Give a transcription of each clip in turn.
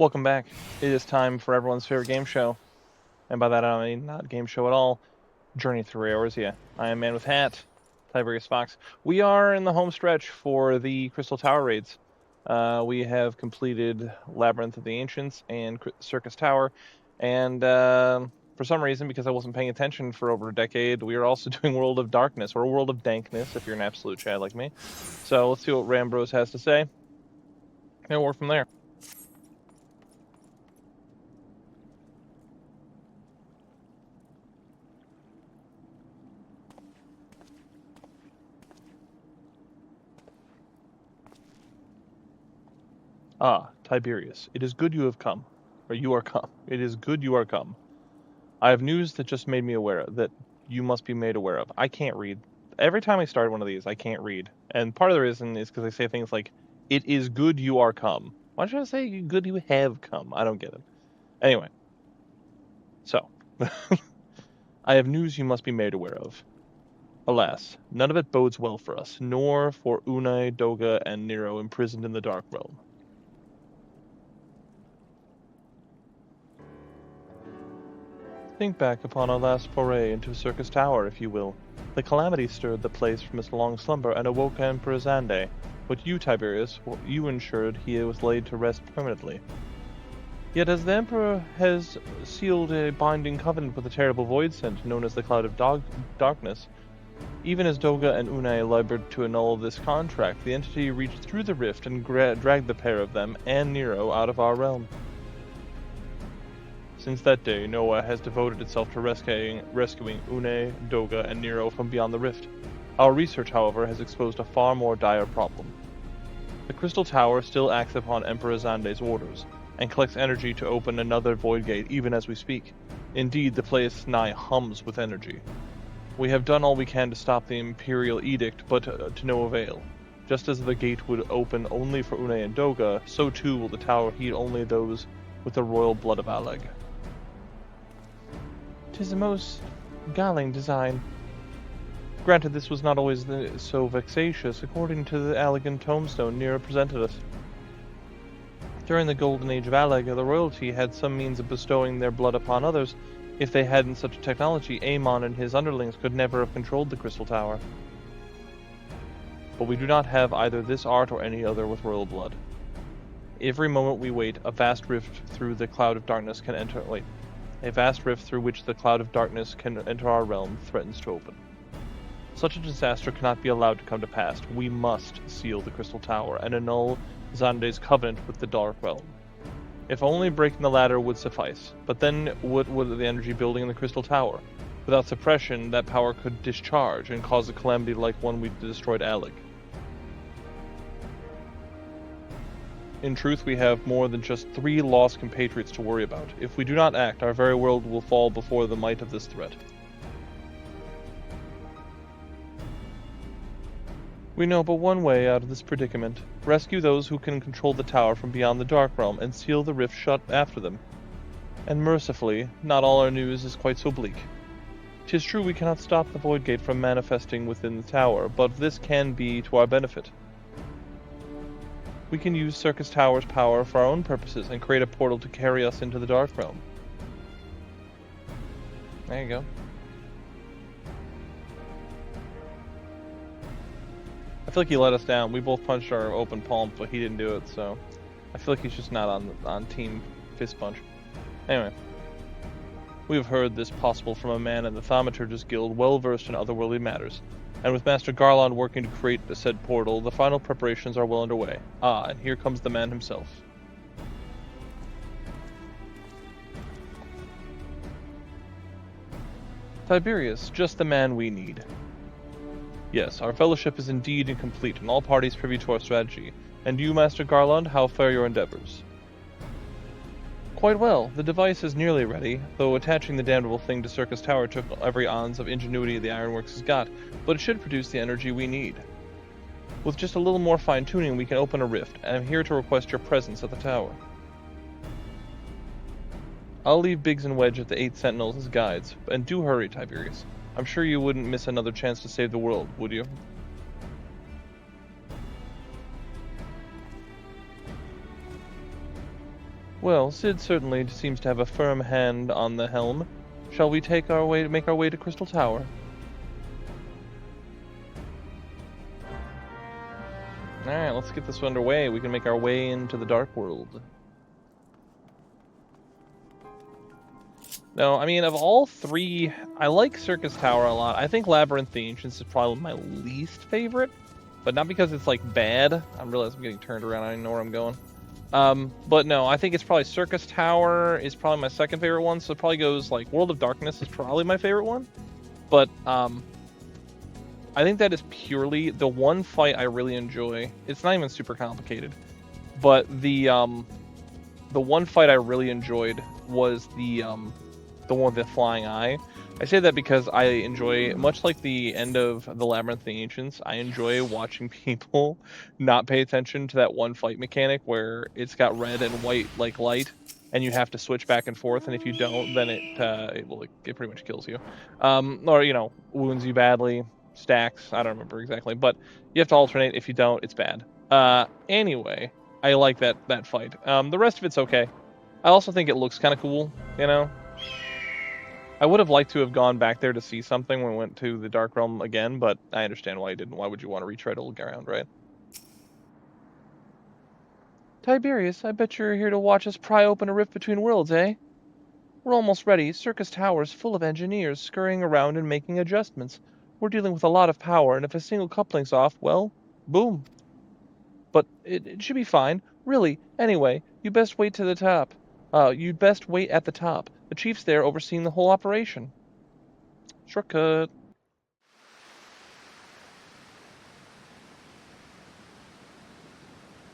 Welcome back. It is time for everyone's favorite game show. And by that I mean not game show at all. Journey through Eorzea. I am Man with Hat, Tiberius Fox. We are in the home stretch for the Crystal Tower raids. We have completed Labyrinth of the Ancients and Circus Tower. And for some reason, because I wasn't paying attention for over a decade, we are also doing World of Darkness, or World of Dankness, if you're an absolute Chad like me. So let's see what Rambros has to say. And we'll work from there. Ah, Tiberius, it is good you have come. Or you are come. It is good you are come. I have news that just made me aware that you must be made aware of. I can't read. Every time I start one of these, I can't read. And part of the reason is because I say things like, it is good you are come. Why should I say good you have come? I don't get it. Anyway. So. I have news you must be made aware of. Alas, none of it bodes well for us, nor for Unai, Doga, and Nero imprisoned in the Dark Realm. Think back upon our last foray into Circus Tower, if you will. The calamity stirred the place from its long slumber and awoke Emperor Xande. But you, Tiberius, you ensured he was laid to rest permanently. Yet as the Emperor has sealed a binding covenant with the terrible void sent, known as the Cloud of Darkness, even as Doga and Unai labored to annul this contract, the entity reached through the rift and dragged the pair of them and Nero out of our realm. Since that day, Noah has devoted itself to rescuing Unai, Doga, and Nero from beyond the rift. Our research, however, has exposed a far more dire problem. The Crystal Tower still acts upon Emperor Xande's orders, and collects energy to open another void gate even as we speak. Indeed, the place nigh hums with energy. We have done all we can to stop the Imperial Edict, but to no avail. Just as the gate would open only for Unai and Doga, so too will the tower heed only those with the royal blood of Aleg. 'Tis a most galling design. Granted, this was not always so vexatious, according to the Allegan tombstone Nero presented us. During the golden age of Aleg, the royalty had some means of bestowing their blood upon others. If they hadn't such a technology, Aemon and his underlings could never have controlled the Crystal Tower. But we do not have either this art or any other with royal blood. Every moment we wait, a vast rift through the Cloud of Darkness can enter... A vast rift through which the Cloud of Darkness can enter our realm threatens to open. Such a disaster cannot be allowed to come to pass. We must seal the Crystal Tower and annul Xande's covenant with the Dark Realm. If only breaking the ladder would suffice, but then what would the energy building in the Crystal Tower? Without suppression, that power could discharge and cause a calamity like one we destroyed Aleg. In truth, we have more than just 3 lost compatriots to worry about. If we do not act, our very world will fall before the might of this threat. We know but one way out of this predicament. Rescue those who can control the tower from beyond the Dark Realm and seal the rift shut after them. And mercifully, not all our news is quite so bleak. 'Tis true we cannot stop the Void Gate from manifesting within the tower, but this can be to our benefit. We can use Circus Tower's power for our own purposes and create a portal to carry us into the Dark Realm. There you go. I feel like he let us down. We both punched our open palm, but he didn't do it, so I feel like he's just not on Team Fist Punch. Anyway. We have heard this possible from a man in the Thaumaturge's Guild well versed in otherworldly matters. And with Master Garland working to create the said portal, the final preparations are well underway. Ah, and here comes the man himself. Tiberius, just the man we need. Yes, our fellowship is indeed incomplete, and all parties privy to our strategy. And you, Master Garland, how fare your endeavors? Quite well. The device is nearly ready, though attaching the damnable thing to Circus Tower took every ounce of ingenuity the Ironworks has got, but it should produce the energy we need. With just a little more fine-tuning, we can open a rift, and I'm here to request your presence at the tower. I'll leave Biggs and Wedge at the 8 Sentinels as guides, and do hurry, Tiberius. I'm sure you wouldn't miss another chance to save the world, would you? Well, Sid certainly seems to have a firm hand on the helm. Shall we make our way to Crystal Tower? Alright, let's get this underway. We can make our way into the Dark World. No, I mean, of all three, I like Circus Tower a lot. I think Labyrinth of the Ancients is probably my least favorite, but not because it's, like, bad. I realize I'm getting turned around. I don't know where I'm going. But no, I think it's probably Circus Tower is probably my second favorite one, so it probably goes, like, World of Darkness is probably my favorite one. But, I think that is purely the one fight I really enjoy. It's not even super complicated, but the one fight I really enjoyed was the one with the flying eye. I say that because I enjoy, much like the end of the Labyrinth of the Ancients, I enjoy watching people not pay attention to that one fight mechanic where it's got red and white like light, and you have to switch back and forth, and if you don't, then it pretty much kills you, or wounds you badly, stacks. I don't remember exactly, but you have to alternate. If you don't, it's bad. Anyway, I like that fight. The rest of it's okay. I also think it looks kind of cool, I would have liked to have gone back there to see something when we went to the Dark Realm again, but I understand why you didn't. Why would you want to retread old ground, right? Tiberius, I bet you're here to watch us pry open a rift between worlds, eh? We're almost ready. Circus Tower's full of engineers scurrying around and making adjustments. We're dealing with a lot of power, and if a single coupling's off, well, boom. But it should be fine. Really, anyway, you'd best wait to the top. You'd best wait at the top. The chief's there overseeing the whole operation. Shortcut.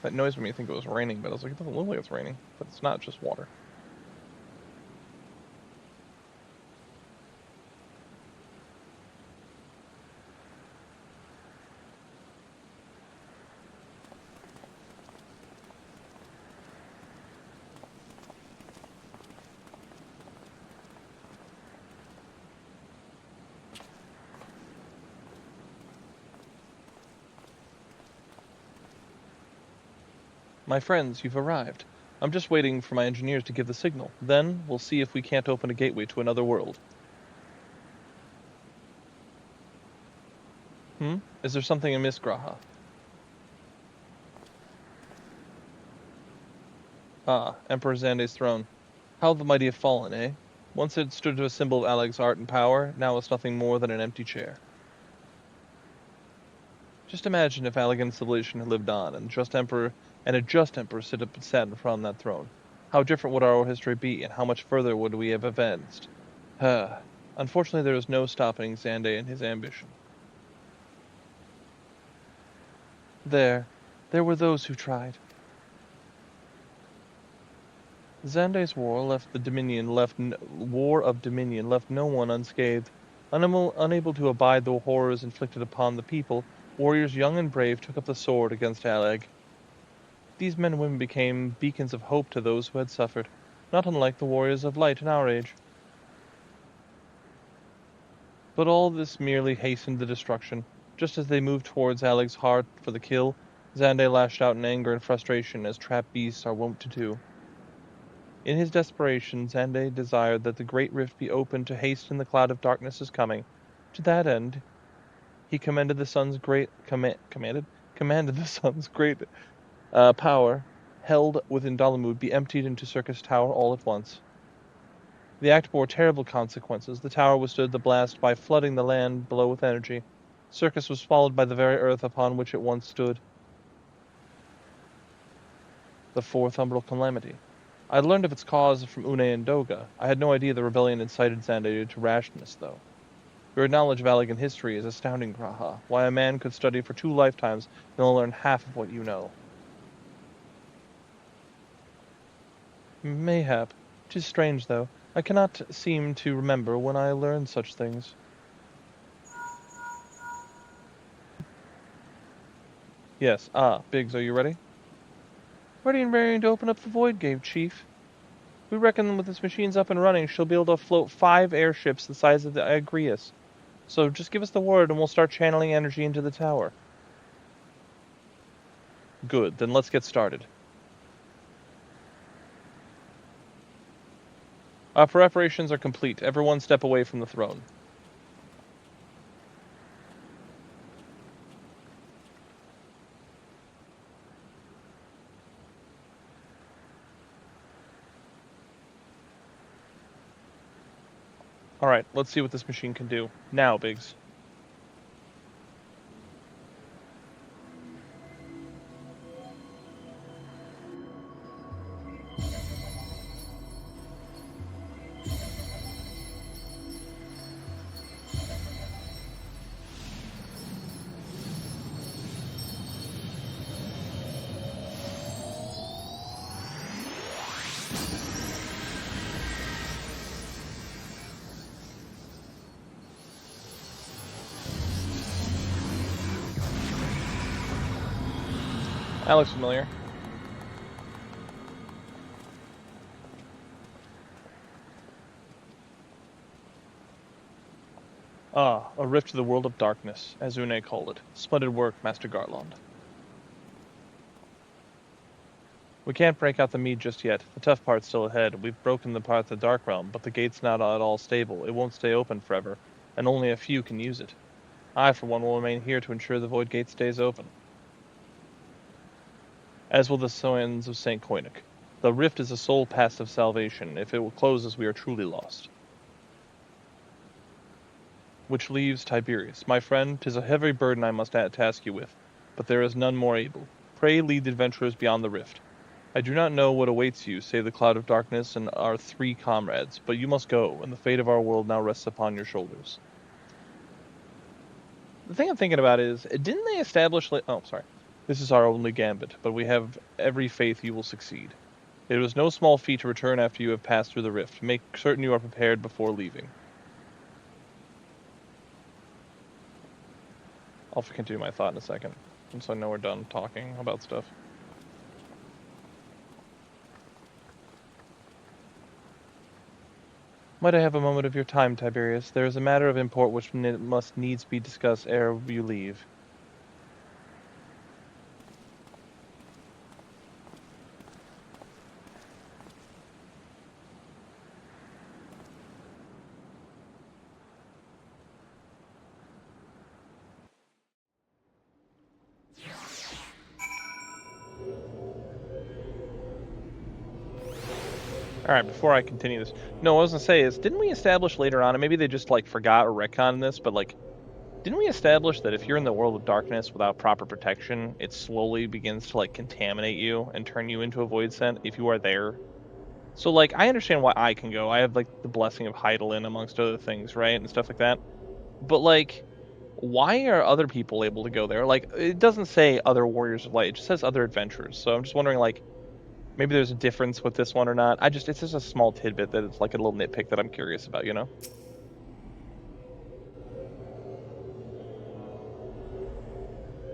That noise made me think it was raining, but I was like, it doesn't look like it's raining. But it's not, just water. My friends, you've arrived. I'm just waiting for my engineers to give the signal. Then, we'll see if we can't open a gateway to another world. Is there something amiss, Graha? Ah, Emperor Xande's throne. How the mighty have fallen, eh? Once it stood as a symbol of Alex's art and power, now it's nothing more than an empty chair. Just imagine if Allegan civilization had lived on, and a just emperor sat in front of that throne. How different would our history be, and how much further would we have advanced? Unfortunately, there is no stopping Xande and his ambition. There were those who tried. Xande's war of Dominion left no one unscathed. Unable to abide the horrors inflicted upon the people, warriors young and brave took up the sword against Alleg. These men and women became beacons of hope to those who had suffered, not unlike the warriors of light in our age. But all this merely hastened the destruction. Just as they moved towards Alleg's heart for the kill, Xande lashed out in anger and frustration, as trapped beasts are wont to do. In his desperation, Xande desired that the great rift be opened to hasten the cloud of darkness's coming. To that end, he commanded the sun's great power held within Dalamud be emptied into Circus Tower all at once. The act bore terrible consequences. The tower withstood the blast by flooding the land below with energy. Circus was swallowed by the very earth upon which it once stood. The fourth umbral calamity. I had learned of its cause from Une and Doga. I had no idea the rebellion incited Xande to rashness, though. Your knowledge of Allegan history is astounding, Graha. Why a man could study for 2 lifetimes and only learn half of what you know. Mayhap. 'Tis strange, though. I cannot seem to remember when I learned such things. Yes. Biggs, are you ready? Ready and raring to open up the Void Gate, Chief. We reckon with this machines up and running, she'll be able to float 5 airships the size of the Agrias. So just give us the word and we'll start channeling energy into the tower. Good, then let's get started. Our preparations are complete. Everyone step away from the throne. Alright, let's see what this machine can do. Now, Biggs. That looks familiar. Ah, a rift to the world of darkness, as Une called it. Splendid work, Master Garland. We can't break out the mead just yet. The tough part's still ahead. We've broken the part of the Dark Realm, but the gate's not at all stable. It won't stay open forever, and only a few can use it. I, for one, will remain here to ensure the Void Gate stays open. As will the Sons of St. Koinik. The rift is the sole path of salvation. If it closes, we are truly lost. Which leaves Tiberius. My friend, 'tis a heavy burden I must task you with, but there is none more able. Pray lead the adventurers beyond the rift. I do not know what awaits you, save the cloud of darkness and our 3 comrades, but you must go, and the fate of our world now rests upon your shoulders. The thing I'm thinking about is, didn't they establish... Oh, sorry. This is our only gambit, but we have every faith you will succeed. It was no small feat to return after you have passed through the rift. Make certain you are prepared before leaving. I'll continue my thought in a second, once I know we're done talking about stuff. Might I have a moment of your time, Tiberius? There is a matter of import which must needs be discussed ere you leave. Alright, before I continue this... No, what I was going to say is, didn't we establish later on, and maybe they just, forgot or retconned this, but, didn't we establish that if you're in the world of darkness without proper protection, it slowly begins to, contaminate you and turn you into a void scent if you are there? So, I understand why I can go. I have, the blessing of Heidelin, amongst other things, right? And stuff like that. But, why are other people able to go there? It doesn't say other warriors of light. It just says other adventurers. So I'm just wondering, maybe there's a difference with this one or not. It's just a small tidbit that it's a little nitpick that I'm curious about, you know?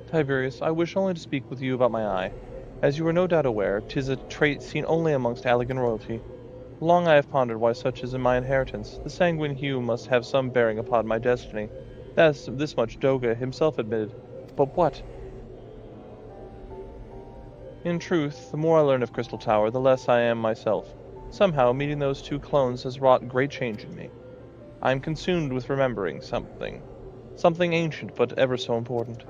Tiberius, I wish only to speak with you about my eye. As you are no doubt aware, 'tis a trait seen only amongst Allegan royalty. Long I have pondered why such is in my inheritance. The sanguine hue must have some bearing upon my destiny. This much Doga himself admitted. But what? In truth, the more I learn of Crystal Tower, the less I am myself. Somehow, meeting those 2 clones has wrought great change in me. I am consumed with remembering something. Something ancient, but ever so important.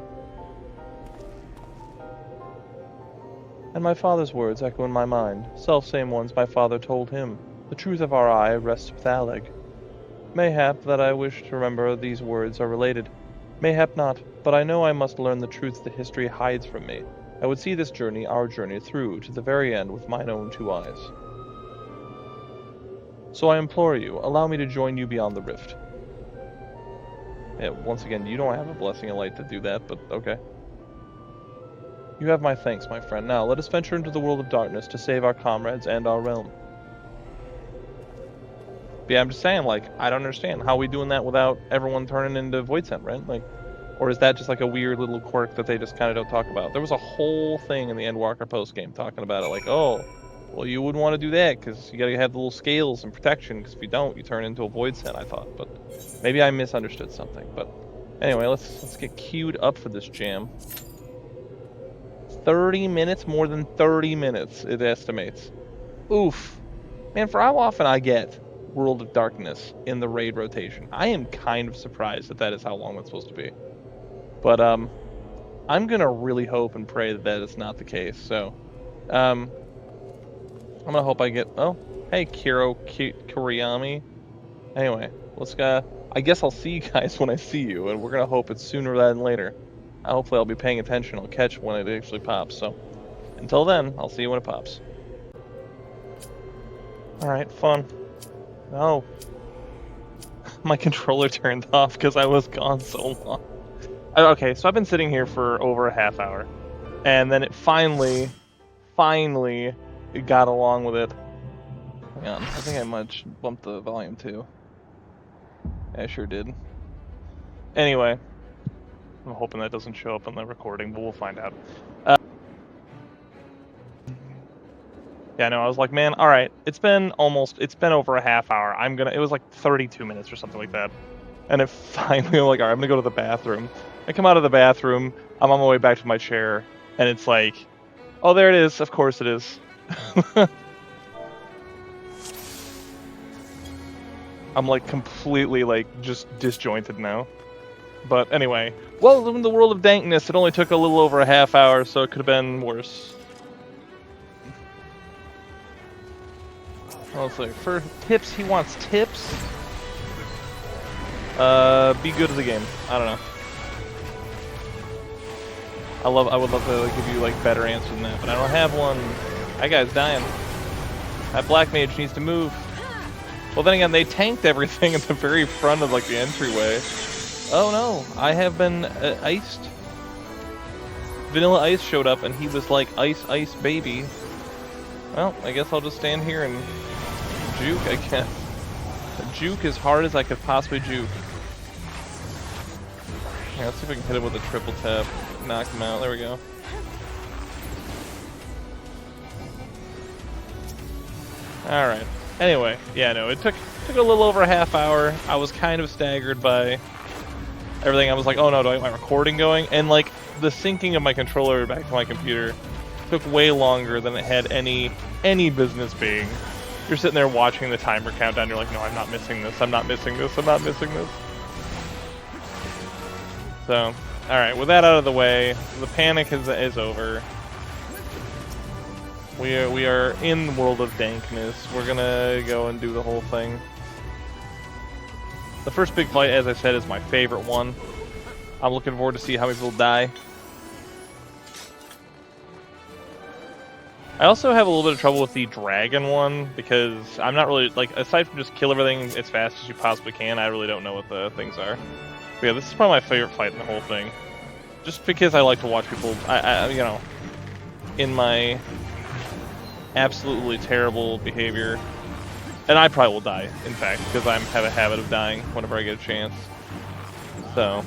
And my father's words echo in my mind, self-same ones my father told him. The truth of our eye rests with Alleg. Mayhap that I wish to remember these words are related. Mayhap not, but I know I must learn the truth the history hides from me. I would see this journey, our journey, through to the very end with mine own 2 eyes. So I implore you, allow me to join you beyond the rift. Yeah, once again, you don't have a blessing of light to do that, but okay. You have my thanks, my friend. Now, let us venture into the world of darkness to save our comrades and our realm. But yeah, I'm just saying, I don't understand. How are we doing that without everyone turning into Void Scent, right? Or is that just a weird little quirk that they just kind of don't talk about? There was a whole thing in the Endwalker post-game talking about it, oh, well, you wouldn't want to do that because you gotta have the little scales and protection, because if you don't, you turn into a Void Scent, I thought. But maybe I misunderstood something. But anyway, let's get queued up for this jam. 30 minutes? More than 30 minutes, it estimates. Oof. Man, for how often I get World of Darkness in the raid rotation. I am kind of surprised that that is how long it's supposed to be. But I'm gonna really hope and pray that that is not the case. So I'm gonna hope I get. Oh, hey, Kuriyami. Anyway, let's go. I guess I'll see you guys when I see you, and we're gonna hope it's sooner rather than later. Hopefully I'll be paying attention. I'll catch when it actually pops. So until then, I'll see you when it pops. All right, fun. Oh, my controller turned off because I was gone so long. Okay, so I've been sitting here for over a half hour, and then it finally it got along with it. Hang on, I think I might bump the volume too. I sure did. Anyway, I'm hoping that doesn't show up on the recording, but we'll find out. Yeah, no, I was like, man, all right, it's been over a half hour. It was like 32 minutes or something like that. And it finally, I'm like, all right, I'm gonna go to the bathroom. I come out of the bathroom, I'm on my way back to my chair, and it's like, oh, there it is, of course it is. I'm like completely like just disjointed now. But anyway, well, in the world of dankness, it only took a little over a half hour, so it could have been worse. Well, it's like, for tips, he wants tips. Be good at the game. I don't know. I would love to give you like better answer than that, but I don't have one. That guy's dying. That black mage needs to move. Well, then again, they tanked everything at the very front of like the entryway. Oh no, I have been iced. Vanilla Ice showed up and he was like, ice, ice, baby. Well, I guess I'll just stand here and juke, I guess. Juke as hard as I could possibly juke. Yeah, let's see if I can hit him with a triple tap. Knock him out. There we go. Alright. Anyway, yeah, no, it took a little over a half hour. I was kind of staggered by everything. I was like, oh no, do I get my recording going? And like, the syncing of my controller back to my computer took way longer than it had any business being. You're sitting there watching the timer countdown, you're like, no, I'm not missing this, I'm not missing this, I'm not missing this. So, alright, with that out of the way, the panic is over. We are in the world of dankness. We're gonna go and do the whole thing. The first big fight, as I said, is my favorite one. I'm looking forward to see how many people die. I also have a little bit of trouble with the dragon one, because I'm not really, like, aside from just kill everything as fast as you possibly can, I really don't know what the things are. But yeah, this is probably my favorite fight in the whole thing. Just because I like to watch people, you know, in my absolutely terrible behavior. And I probably will die, in fact, because I have a habit of dying whenever I get a chance. So,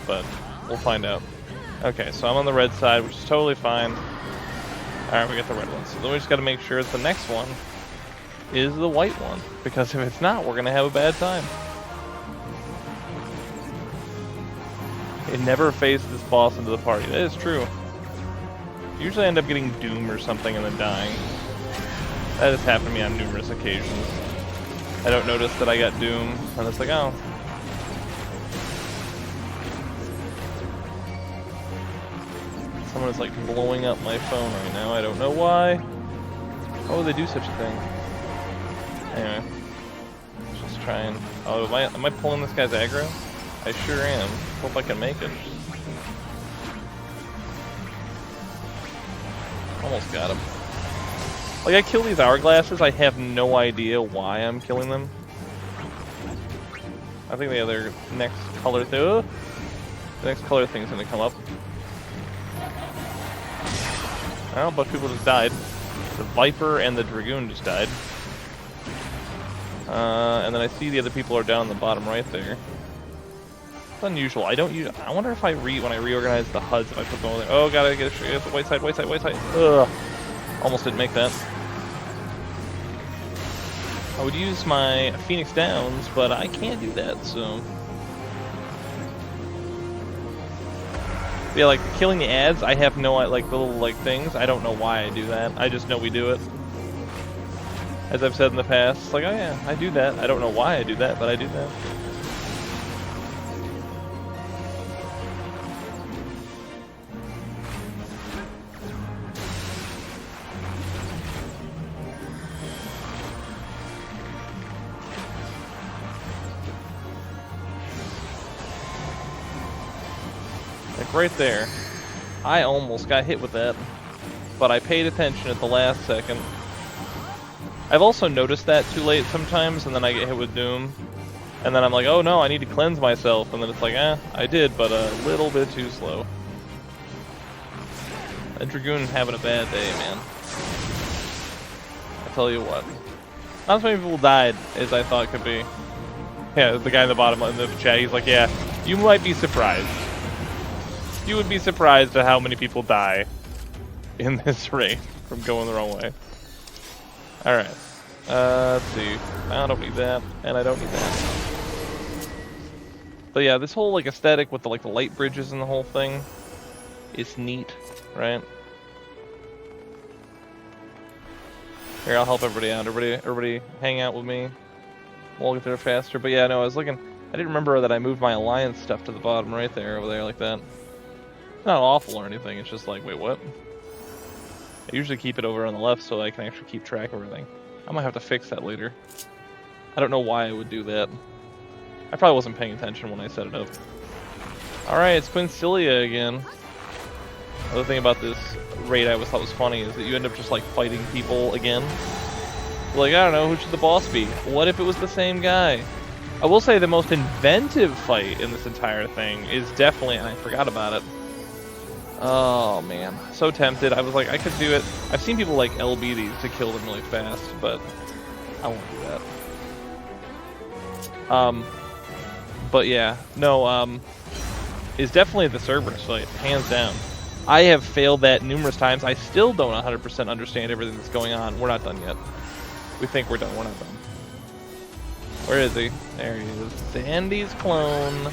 but we'll find out. Okay, so I'm on the red side, which is totally fine. Alright, we got the red one. So then we just gotta make sure that the next one is the white one. Because if it's not, we're gonna have a bad time. It never phased this boss into the party. That is true. Usually I end up getting Doom or something and then dying. That has happened to me on numerous occasions. I don't notice that I got Doom, and it's like, oh. Someone is like blowing up my phone right now. I don't know why. Why would they do such a thing? Anyway. Let's just try and... Oh, am I pulling this guy's aggro? I sure am. Hope I can make it. Almost got him. Like, I kill these hourglasses, I have no idea why I'm killing them. I think the other next color thing... The next color thing's gonna come up. Well, a bunch of people just died. The Viper and the Dragoon just died. And then I see the other people are down in the bottom right there. It's unusual. I wonder if when I reorganize the HUDs, if I put them all there. Oh, gotta get the white side, white side, white side. Ugh. Almost didn't make that. I would use my Phoenix Downs, but I can't do that, so... Yeah, like, killing the ads, I have no, like, the little, like, things. I don't know why I do that. I just know we do it. As I've said in the past, it's like, oh yeah, I do that. I don't know why I do that, but I do that. Like right there. I almost got hit with that, but I paid attention at the last second. I've also noticed that too late sometimes, and then I get hit with Doom. And then I'm like, oh no, I need to cleanse myself. And then it's like, I did, but a little bit too slow. That Dragoon having a bad day, man. I tell you what. Not as many people died as I thought could be. Yeah, the guy in the bottom in the chat, he's like, yeah, you might be surprised. You would be surprised at how many people die in this raid from going the wrong way. Alright. Let's see. I don't need that, and I don't need that. But yeah, this whole like aesthetic with the the light bridges and the whole thing is neat, right? Here, I'll help everybody out. Everybody hang out with me. We'll get there faster. But yeah, no, I was looking. I didn't remember that I moved my alliance stuff to the bottom right there, over there like that. Not awful or anything. It's just like, wait, what? I usually keep it over on the left so I can actually keep track of everything. I might have to fix that later. I don't know why I would do that. I probably wasn't paying attention when I set it up. Alright, it's Quinsilia again. Another thing about this raid I always thought was funny is that you end up just like fighting people again. Like, I don't know, who should the boss be? What if it was the same guy? I will say the most inventive fight in this entire thing is definitely, and I forgot about it. Oh man, so tempted. I was like, I could do it. I've seen people like LB these to kill them really fast, but I won't do that. But yeah, no, is definitely the Cerberus fight, hands down. I have failed that numerous times. I still don't 100% understand everything that's going on. We're not done yet. We think we're done. We're not done. Where is he? There he is. Zandy's clone.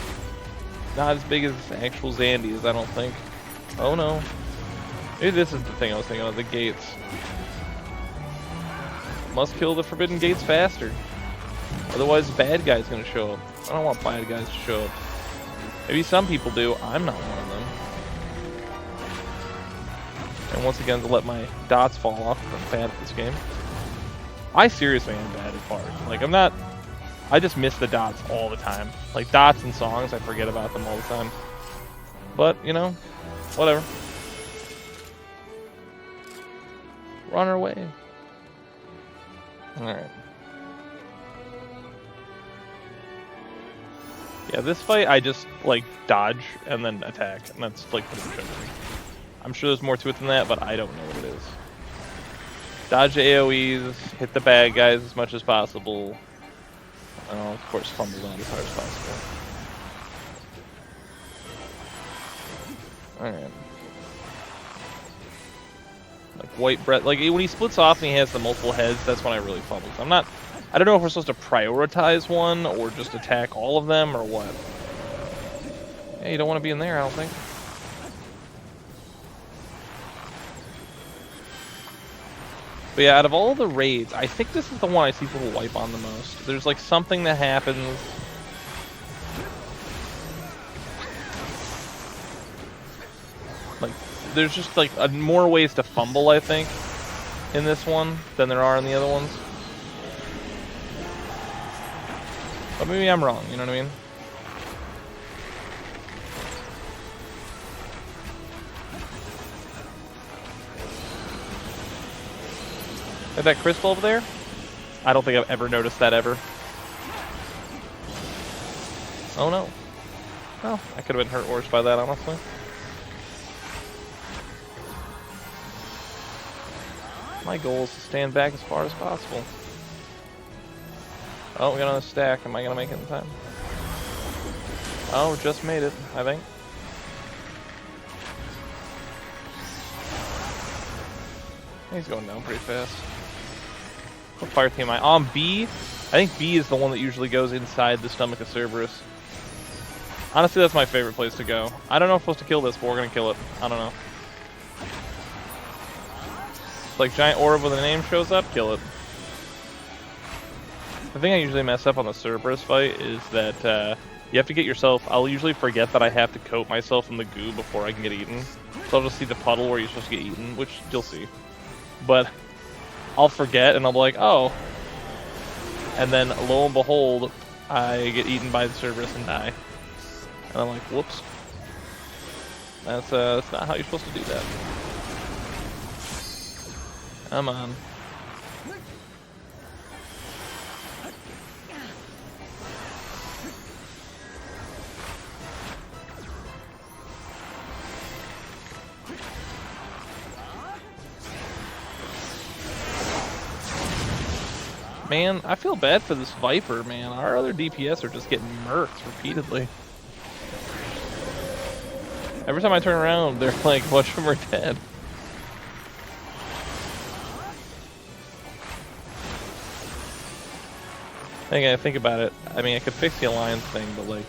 Not as big as actual Zandy's, I don't think. Oh no. Maybe this is the thing I was thinking of, the gates. Must kill the forbidden gates faster. Otherwise, bad guy's gonna show up. I don't want bad guys to show up. Maybe some people do. I'm not one of them. And once again, to let my dots fall off, I'm bad at this game. I seriously am bad at bars. Like, I'm not... I just miss the dots all the time. Like, dots and songs, I forget about them all the time. But, you know, whatever. We're on our way. Alright. Yeah, this fight, I just, like, dodge and then attack. And that's, like, pretty much everything. I'm sure there's more to it than that, but I don't know what it is. Dodge the AoEs, hit the bad guys as much as possible. Of course, fumble out as hard as possible. Alright. Like, white breath. Like, when he splits off and he has the multiple heads, that's when I really fumble. I don't know if we're supposed to prioritize one or just attack all of them or what. Yeah, you don't want to be in there, I don't think. But yeah, out of all the raids, I think this is the one I see people wipe on the most. There's like something that happens. Like, there's just like more ways to fumble, I think, in this one than there are in the other ones. But maybe I'm wrong, you know what I mean? Is that crystal over there? I don't think I've ever noticed that ever. Oh no. Well, I could have been hurt worse by that, honestly. My goal is to stand back as far as possible. Oh, we got another stack. Am I going to make it in time? Oh, just made it, I think. He's going down pretty fast. What fire team am I on? B? I think B is the one that usually goes inside the stomach of Cerberus. Honestly, that's my favorite place to go. I don't know if we're supposed to kill this, but we're going to kill it. I don't know. It's like giant orb with a name shows up, kill it. The thing I usually mess up on the Cerberus fight is that you have to get yourself... I'll usually forget that I have to coat myself in the goo before I can get eaten. So I'll just see the puddle where you're supposed to get eaten, which you'll see. But I'll forget and I'll be like, oh. And then lo and behold, I get eaten by the Cerberus and die. And I'm like, whoops. That's not how you're supposed to do that. Come on. Man, I feel bad for this Viper, man. Our other DPS are just getting murked repeatedly. Every time I turn around, they're like, a bunch of them are dead. I think about it. I mean, I could fix the alliance thing, but like,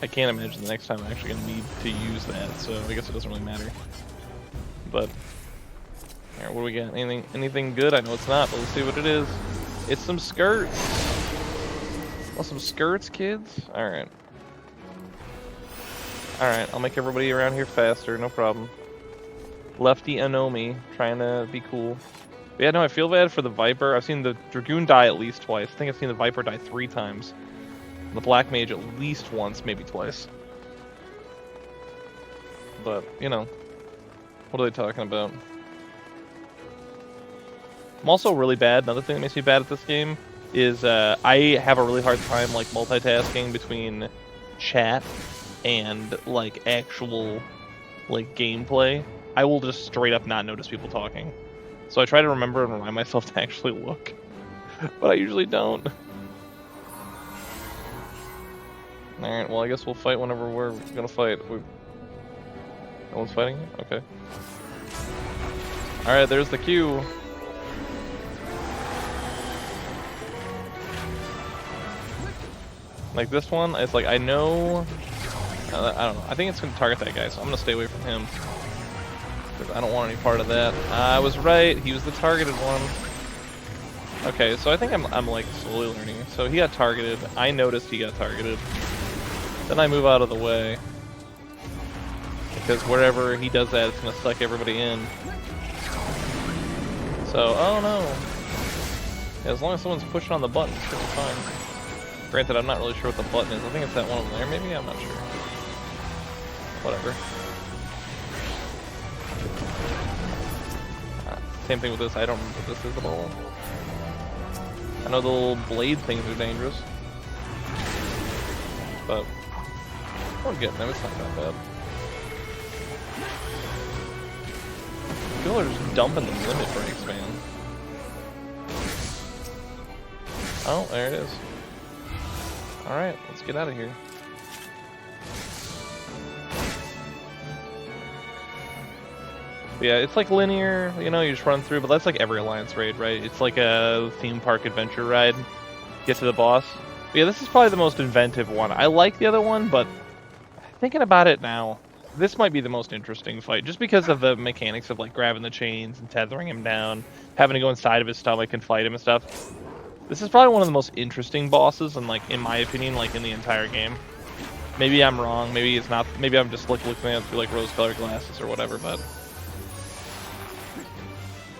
I can't imagine the next time I'm actually gonna need to use that, so I guess it doesn't really matter. But, here, what do we got? Anything good? I know it's not, but let's see what it is. It's some skirts. Want some skirts, kids? Alright. Alright, I'll make everybody around here faster, no problem. Lefty Anomi, trying to be cool. But yeah, no, I feel bad for the Viper. I've seen the Dragoon die at least twice. I think I've seen the Viper die 3 times. The Black Mage at least once, maybe twice. But, you know, what are they talking about? I'm also really bad. Another thing that makes me bad at this game is I have a really hard time like multitasking between chat and like actual like gameplay. I will just straight up not notice people talking. So I try to remember and remind myself to actually look, but I usually don't. Alright, well I guess we'll fight whenever we're gonna fight. No one's fighting yet? Okay. Alright, there's the queue. Like this one, it's like I know, I don't know. I think it's gonna target that guy, so I'm gonna stay away from him. Because I don't want any part of that. I was right, he was the targeted one. Okay, so I think I'm like slowly learning. So he got targeted, I noticed he got targeted. Then I move out of the way. Because wherever he does that, it's gonna suck everybody in. So, oh no. Yeah, as long as someone's pushing on the button, it's gonna be fine. Granted, I'm not really sure what the button is. I think it's that one over there, maybe? I'm not sure. Whatever. Same thing with this. I don't remember what this is at all. I know the little blade things are dangerous. But we're getting them. It's not that bad. People are just dumping the limit breaks, man. Oh, there it is. Alright, let's get out of here. Yeah, it's like linear, you know, you just run through, but that's like every Alliance raid, right? It's like a theme park adventure ride. Get to the boss. But yeah, this is probably the most inventive one. I like the other one, but thinking about it now, this might be the most interesting fight, just because of the mechanics of like grabbing the chains and tethering him down, having to go inside of his stomach and fight him and stuff. This is probably one of the most interesting bosses, and like in my opinion, like in the entire game. Maybe I'm wrong. Maybe it's not. Maybe I'm just looking at it through like rose-colored glasses or whatever. But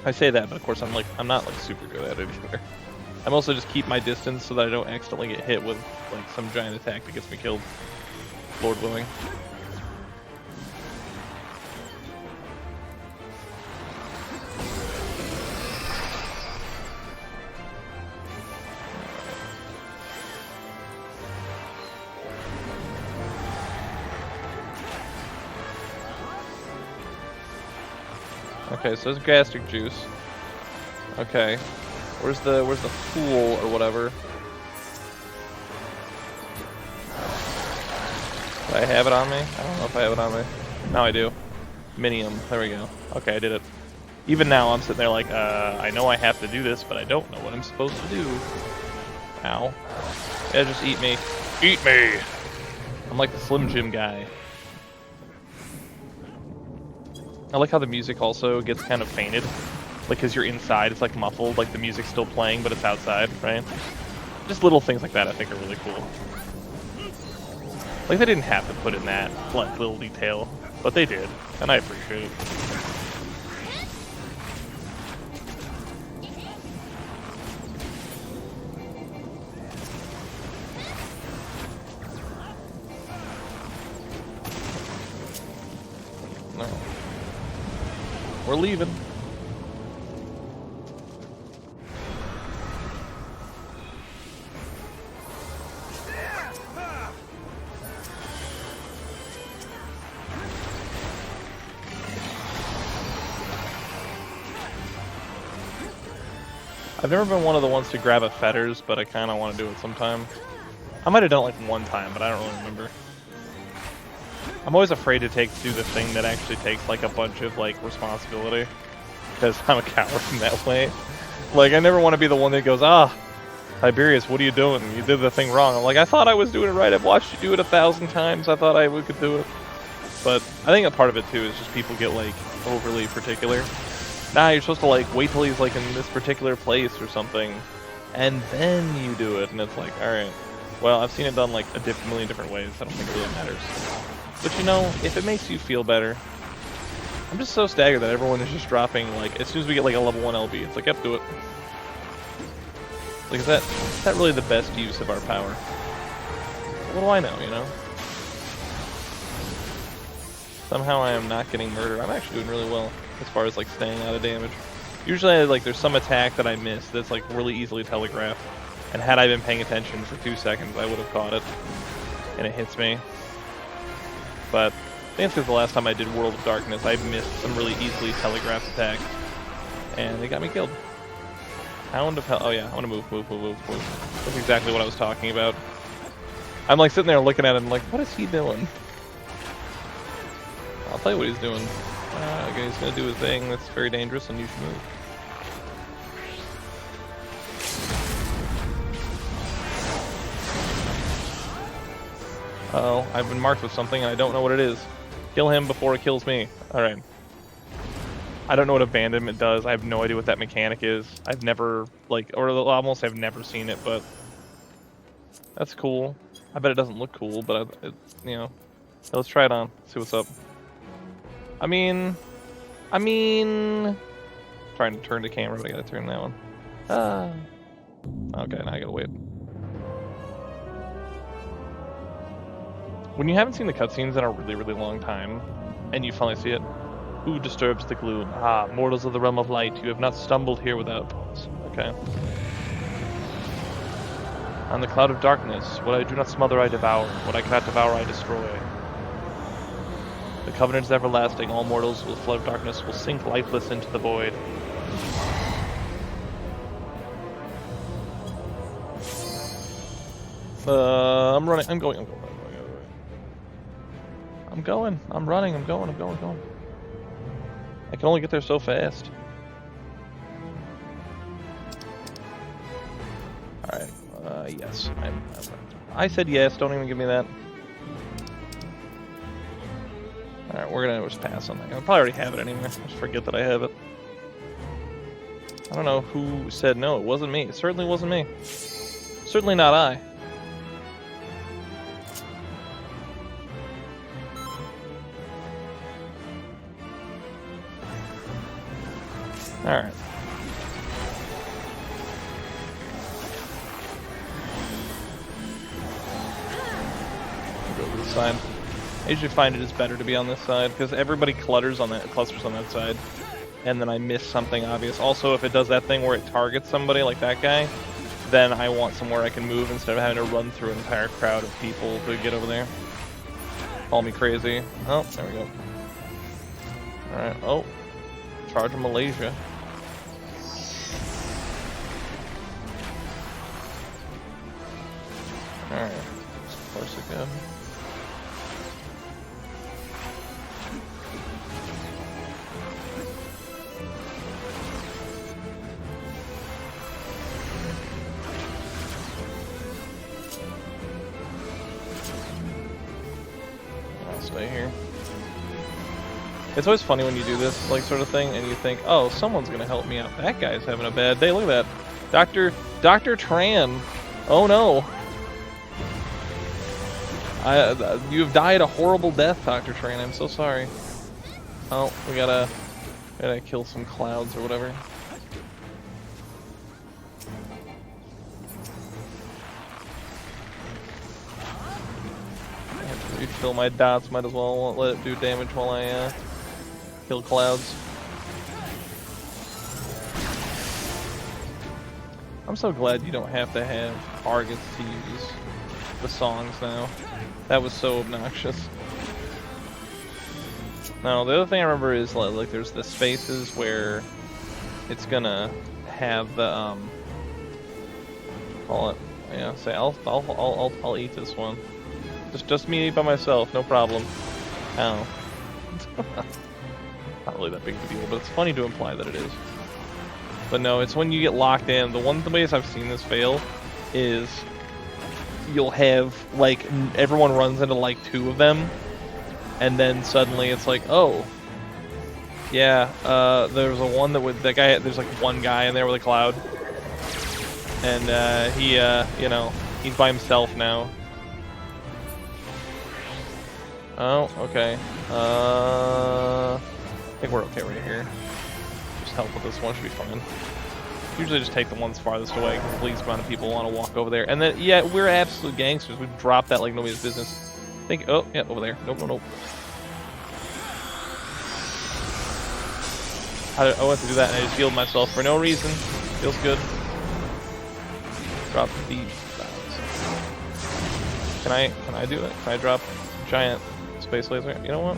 I say that, but of course I'm not like super good at it either. I'm also just keep my distance so that I don't accidentally get hit with like some giant attack that gets me killed. Lord willing. Okay, so there's gastric juice. Okay. Where's the fool or whatever? Do I have it on me? I don't know if I have it on me. Now I do. Minium. There we go. Okay, I did it. Even now I'm sitting there like, I know I have to do this, but I don't know what I'm supposed to do. Ow. Yeah, just eat me. Eat me! I'm like the Slim Jim guy. I like how the music also gets kind of fainted. Like, because you're inside, it's like muffled, like the music's still playing, but it's outside, right? Just little things like that I think are really cool. Like, they didn't have to put in that like, little detail, but they did, and I appreciate it. No. We're leaving. I've never been one of the ones to grab at fetters, but I kind of want to do it sometime. I might have done it like one time, but I don't really remember. I'm always afraid to do the thing that actually takes like a bunch of like responsibility, because I'm a coward in that way. Like, I never want to be the one that goes, Tiberius, what are you doing? You did the thing wrong. I'm like, I thought I was doing it right. I've watched you do it 1,000 times. I thought we could do it. But I think a part of it too is just people get like overly particular. Nah, you're supposed to like wait till he's like in this particular place or something, and then you do it. And it's like, all right, well, I've seen it done like a million different ways. I don't think it really matters. But you know, if it makes you feel better, I'm just so staggered that everyone is just dropping like as soon as we get like a level 1 LB, it's like, yep, do it. Like, is that really the best use of our power? What do I know, you know? Somehow I am not getting murdered. I'm actually doing really well as far as like staying out of damage. Usually like there's some attack that I miss that's like really easily telegraphed, and had I been paying attention for 2 seconds I would have caught it, and it hits me. But I think it's because the last time I did World of Darkness I missed some really easily telegraphed attacks, and they got me killed. Hound of Hell. Oh yeah, I want to move. That's exactly what I was talking about. I'm like sitting there looking at him like, what is he doing? I'll tell you what he's doing. Okay, he's gonna do his thing that's very dangerous, and you should move. Uh-oh, I've been marked with something and I don't know what it is. Kill him before it kills me. Alright. I don't know what abandonment does. I have no idea what that mechanic is. I've never, like, or almost I've never seen it, but that's cool. I bet it doesn't look cool, but you know, let's try it on. See what's up. I mean, trying to turn the camera, but I gotta turn that one. Okay, now I gotta wait. When you haven't seen the cutscenes in a really, really long time, and you finally see it, who disturbs the gloom? Ah, mortals of the realm of light, you have not stumbled here without pause. Okay. On the cloud of darkness, what I do not smother I devour, what I cannot devour I destroy. The covenant is everlasting, all mortals with the flood of darkness will sink lifeless into the void. I'm running, I'm going. I'm running, I'm going. I can only get there so fast. Alright, yes, I said yes, don't even give me that. Alright, we're gonna just pass on that. I probably already have it anyway, I just forget that I have it. I don't know who said no, it wasn't me. It certainly wasn't me. Certainly not I. Alright. Go to this side. I usually find it is better to be on this side because everybody clusters on that side, and then I miss something obvious. Also, if it does that thing where it targets somebody like that guy, then I want somewhere I can move instead of having to run through an entire crowd of people to get over there. Call me crazy. Oh, there we go. Alright, oh. Charge of Malaysia. Alright, of course again. I'll stay here. It's always funny when you do this like sort of thing and you think, oh, someone's gonna help me out. That guy's having a bad day. Look at that. Dr. Tran Oh no! You've died a horrible death, Dr. Train. I'm so sorry. Oh, we gotta kill some clouds or whatever. I have to refill my dots. Might as well won't let it do damage while I kill clouds. I'm so glad you don't have to have targets to use the songs now. That was so obnoxious. Now, the other thing I remember is like there's the spaces where it's gonna have the call it, yeah. Say I'll eat this one. Just me by myself, no problem. Ow. Not really that big of a deal, but it's funny to imply that it is. But no, it's when you get locked in. The ways I've seen this fail is you'll have like everyone runs into like 2 of them, and then suddenly it's like, oh, yeah, there's that guy. There's like one guy in there with a cloud, and he, you know, he's by himself now. Oh, okay. I think we're okay right here. Just help with this one, should be fine. Usually just take the ones farthest away because the least amount of people want to walk over there. And then, yeah, we're absolute gangsters. We dropped that like nobody's business. Oh, yeah, over there. Nope, nope, nope. I went to do that and I just healed myself for no reason. Feels good. Drop these clouds. Can I do it? Can I drop giant space laser? You know what?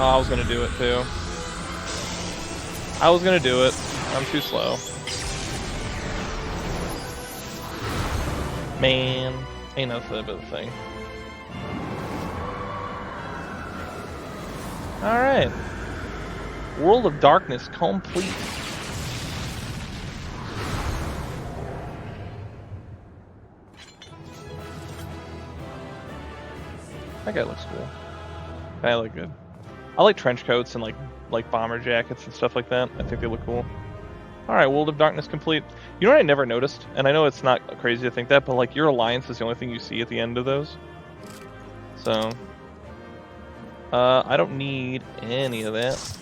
Oh, I was gonna do it too. I was gonna do it. I'm too slow. Man, ain't nothing but a thing. Alright. World of Darkness complete. That guy looks cool. I look good. I like trench coats and like bomber jackets and stuff like that. I think they look cool. Alright, World of Darkness complete. You know what I never noticed? And I know it's not crazy to think that, but like your alliance is the only thing you see at the end of those. So I don't need any of that.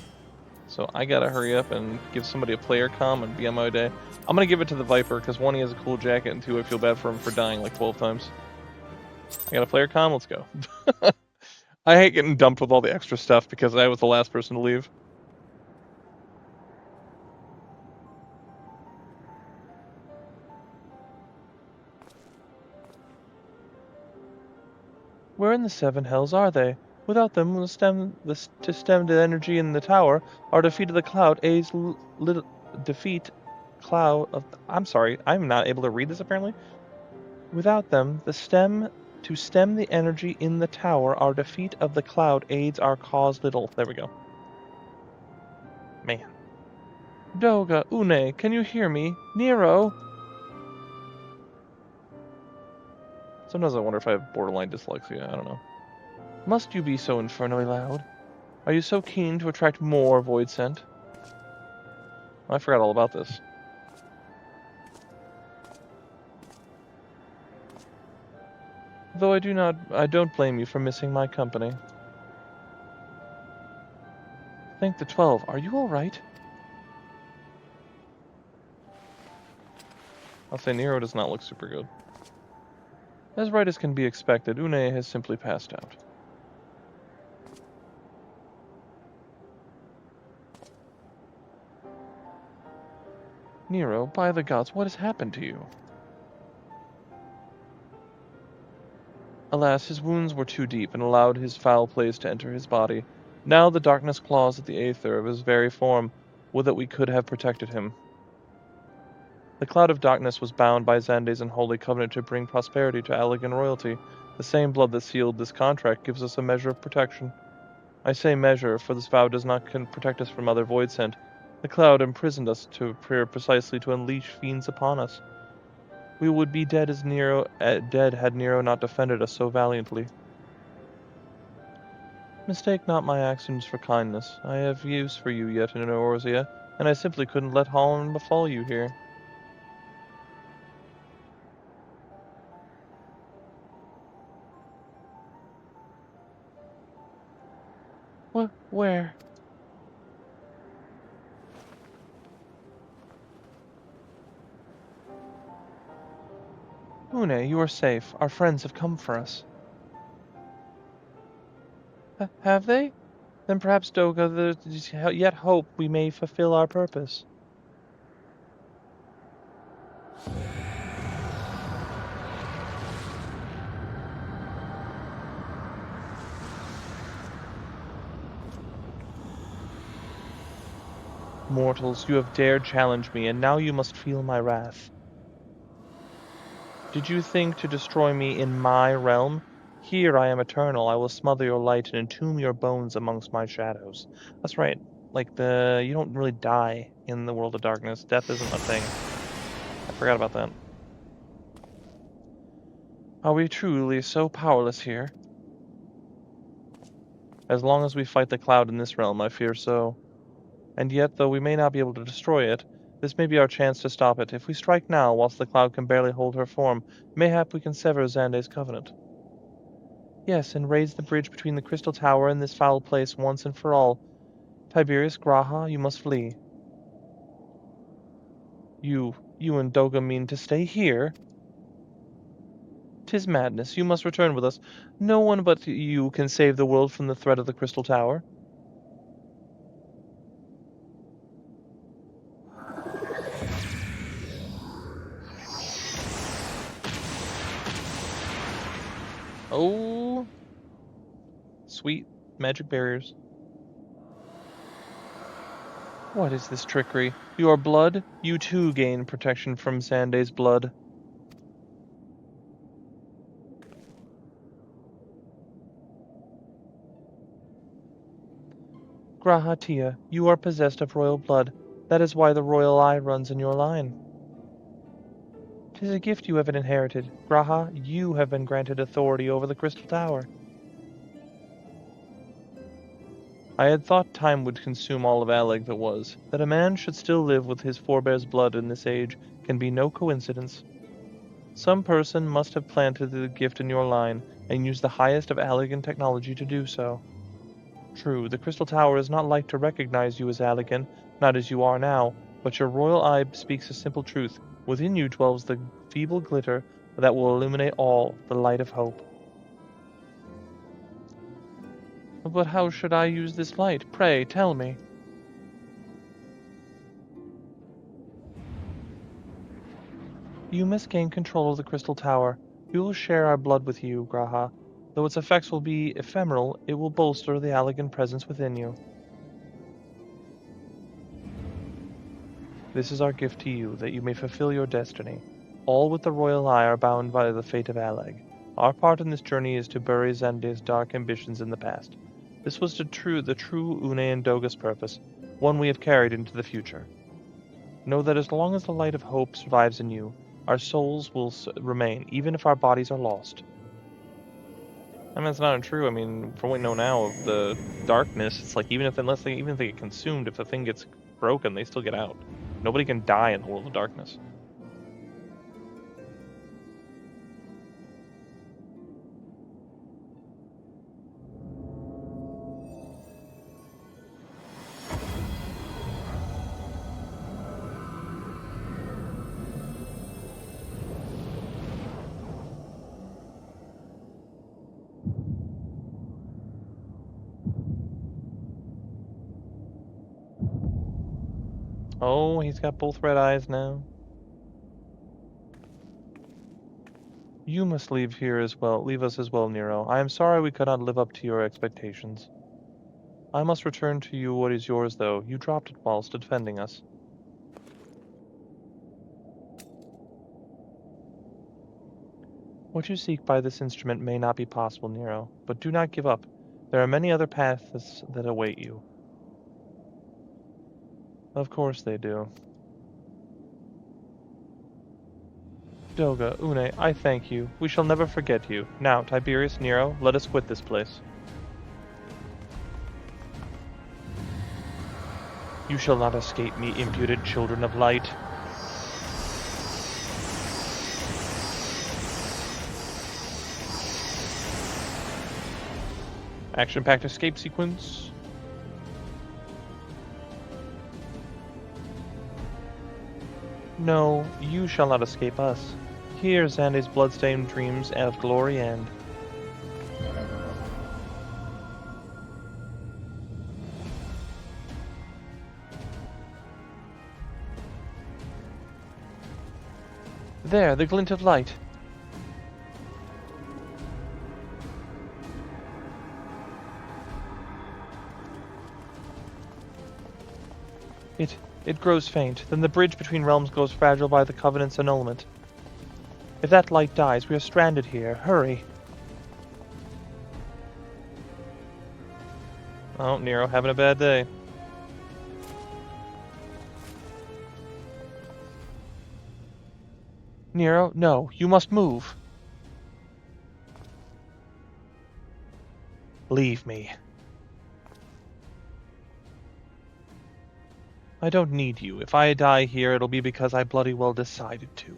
So I gotta hurry up and give somebody a player comm and be on my day. I'm gonna give it to the Viper, because 1, he has a cool jacket, and 2, I feel bad for him for dying like 12 times. I got a player comm, let's go. I hate getting dumped with all the extra stuff because I was the last person to leave. Where in the 7 hells are they? Without them, to stem the energy in the tower, our defeat of the cloud aids defeat cloud of. I'm sorry, I'm not able to read this apparently. Without them, to stem the energy in the tower, our defeat of the cloud aids our cause little. There we go. Man. Doga, Une, can you hear me? Nero! Sometimes I wonder if I have borderline dyslexia, I don't know. Must you be so infernally loud? Are you so keen to attract more void scent? I forgot all about this. Though I don't blame you for missing my company. Think the 12, are you alright? I'll say Nero does not look super good. As right as can be expected, Une has simply passed out. Nero, by the gods, what has happened to you? Alas, his wounds were too deep and allowed his foul plays to enter his body. Now the darkness claws at the aether of his very form. Would that we could have protected him. The cloud of darkness was bound by Xande's unholy covenant to bring prosperity to Allegan royalty. The same blood that sealed this contract gives us a measure of protection. I say measure, for this vow does not protect us from other void scent. The cloud imprisoned us to prayer precisely to unleash fiends upon us. We would be dead as dead had Nero not defended us so valiantly. Mistake not my actions for kindness. I have use for you yet in Eorzea, and I simply couldn't let harm befall you here. Where? Une, you are safe. Our friends have come for us. Have they? Then perhaps, Doga, there's yet hope we may fulfill our purpose. Mortals, you have dared challenge me, and now you must feel my wrath. Did you think to destroy me in my realm? Here I am eternal. I will smother your light and entomb your bones amongst my shadows. That's right. Like you don't really die in the world of darkness. Death isn't a thing. I forgot about that. Are we truly so powerless here? As long as we fight the cloud in this realm, I fear so. And yet, though we may not be able to destroy it, this may be our chance to stop it. If we strike now, whilst the cloud can barely hold her form, mayhap we can sever Xande's covenant. Yes, and raise the bridge between the Crystal Tower and this foul place once and for all. Tiberius, Graha, you must flee. You and Doga mean to stay here? 'Tis madness. You must return with us. No one but you can save the world from the threat of the Crystal Tower. Oh, sweet magic barriers. What is this trickery? Your blood? You too gain protection from Xande's blood. Graha Tia, you are possessed of royal blood. That is why the royal eye runs in your line. 'Tis a gift you have inherited. Graha, you have been granted authority over the Crystal Tower. I had thought time would consume all of Aleg that was. That a man should still live with his forebears' blood in this age can be no coincidence. Some person must have planted the gift in your line, and used the highest of Allegan technology to do so. True, the Crystal Tower is not like to recognize you as Allegan, not as you are now, but your royal eye speaks a simple truth. Within you dwells the feeble glitter that will illuminate all, the light of hope. But how should I use this light? Pray, tell me. You must gain control of the Crystal Tower. We will share our blood with you, Graha. Though its effects will be ephemeral, it will bolster the Allegan presence within you. This is our gift to you, that you may fulfill your destiny. All with the Royal Eye are bound by the fate of Alleg. Our part in this journey is to bury Xande's dark ambitions in the past. This was the true Une and Doga's purpose, one we have carried into the future. Know that as long as the light of hope survives in you, our souls will remain, even if our bodies are lost. I mean, that's not true. I mean, from what we know now of the darkness, it's like even if they get consumed, if the thing gets broken, they still get out. Nobody can die in the world of darkness. Oh, he's got both red eyes now. You must leave us as well, Nero. I am sorry we could not live up to your expectations. I must return to you what is yours, though. You dropped it whilst defending us. What you seek by this instrument may not be possible, Nero, but do not give up. There are many other paths that await you. Of course they do. Doga, Une, I thank you. We shall never forget you. Now, Tiberius, Nero, let us quit this place. You shall not escape me, impudent children of light. Action-packed escape sequence. No, you shall not escape us. Here Xande's bloodstained dreams of glory end. There, the glint of light. It grows faint, then the bridge between realms grows fragile by the Covenant's annulment. If that light dies, we are stranded here. Hurry. Oh, Nero, having a bad day. Nero, no, you must move. Leave me. I don't need you. If I die here, it'll be because I bloody well decided to.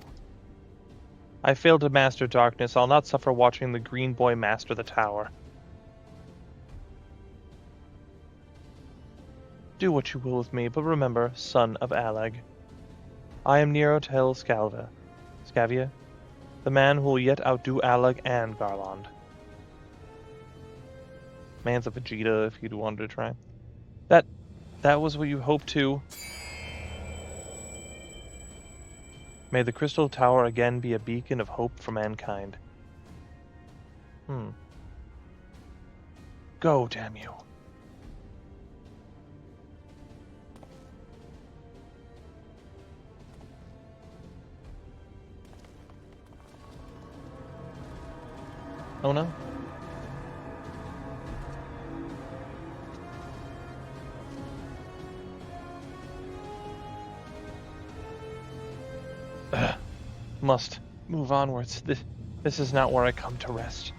I failed to master darkness. I'll not suffer watching the green boy master the tower. Do what you will with me, but remember, son of Alag. I am Nero Tel Scavia, the man who will yet outdo Alag and Garland. Man's a Vegeta if you'd wanted to try. That was what you hoped to. May the Crystal Tower again be a beacon of hope for mankind. Go, damn you. Oh no. Must move onwards. This is not where I come to rest.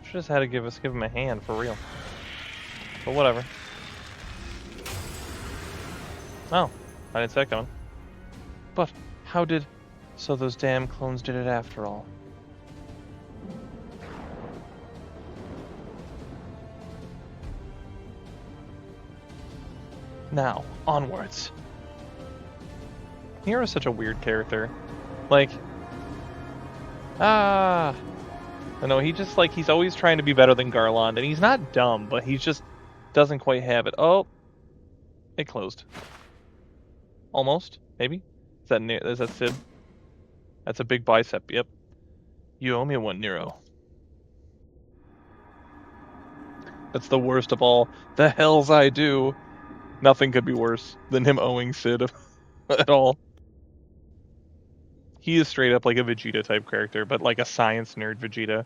Should just had to give him a hand for real. But whatever. Oh, I didn't see that coming. But how did... So those damn clones did it after all. Now, onwards. Hero's such a weird character. Like... I know, he's always trying to be better than Garland, and he's not dumb, but he just doesn't quite have it. Oh! It closed. Almost, maybe? Is that Sid? That's a big bicep, yep. You owe me one, Nero. That's the worst of all. The hells I do! Nothing could be worse than him owing Sid at all. He is straight up like a Vegeta type character, but like a science nerd Vegeta.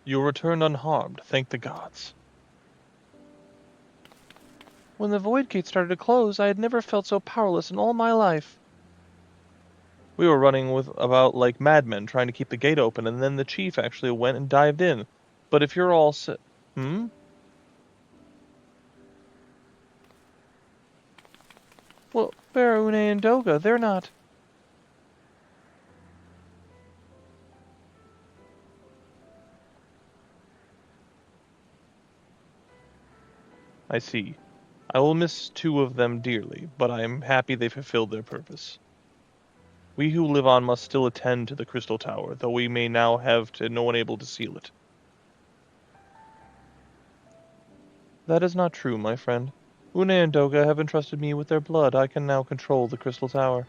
You returned unharmed, thank the gods. When the Void Gate started to close, I had never felt so powerless in all my life. We were running about like madmen trying to keep the gate open, and then the chief actually went and dived in. But if you're all Well, Barune and Doga, they're not... I see. I will miss two of them dearly, but I am happy they fulfilled their purpose. We who live on must still attend to the Crystal Tower, though we may now have no one able to seal it. That is not true, my friend. Une and Doga have entrusted me with their blood. I can now control the Crystal Tower.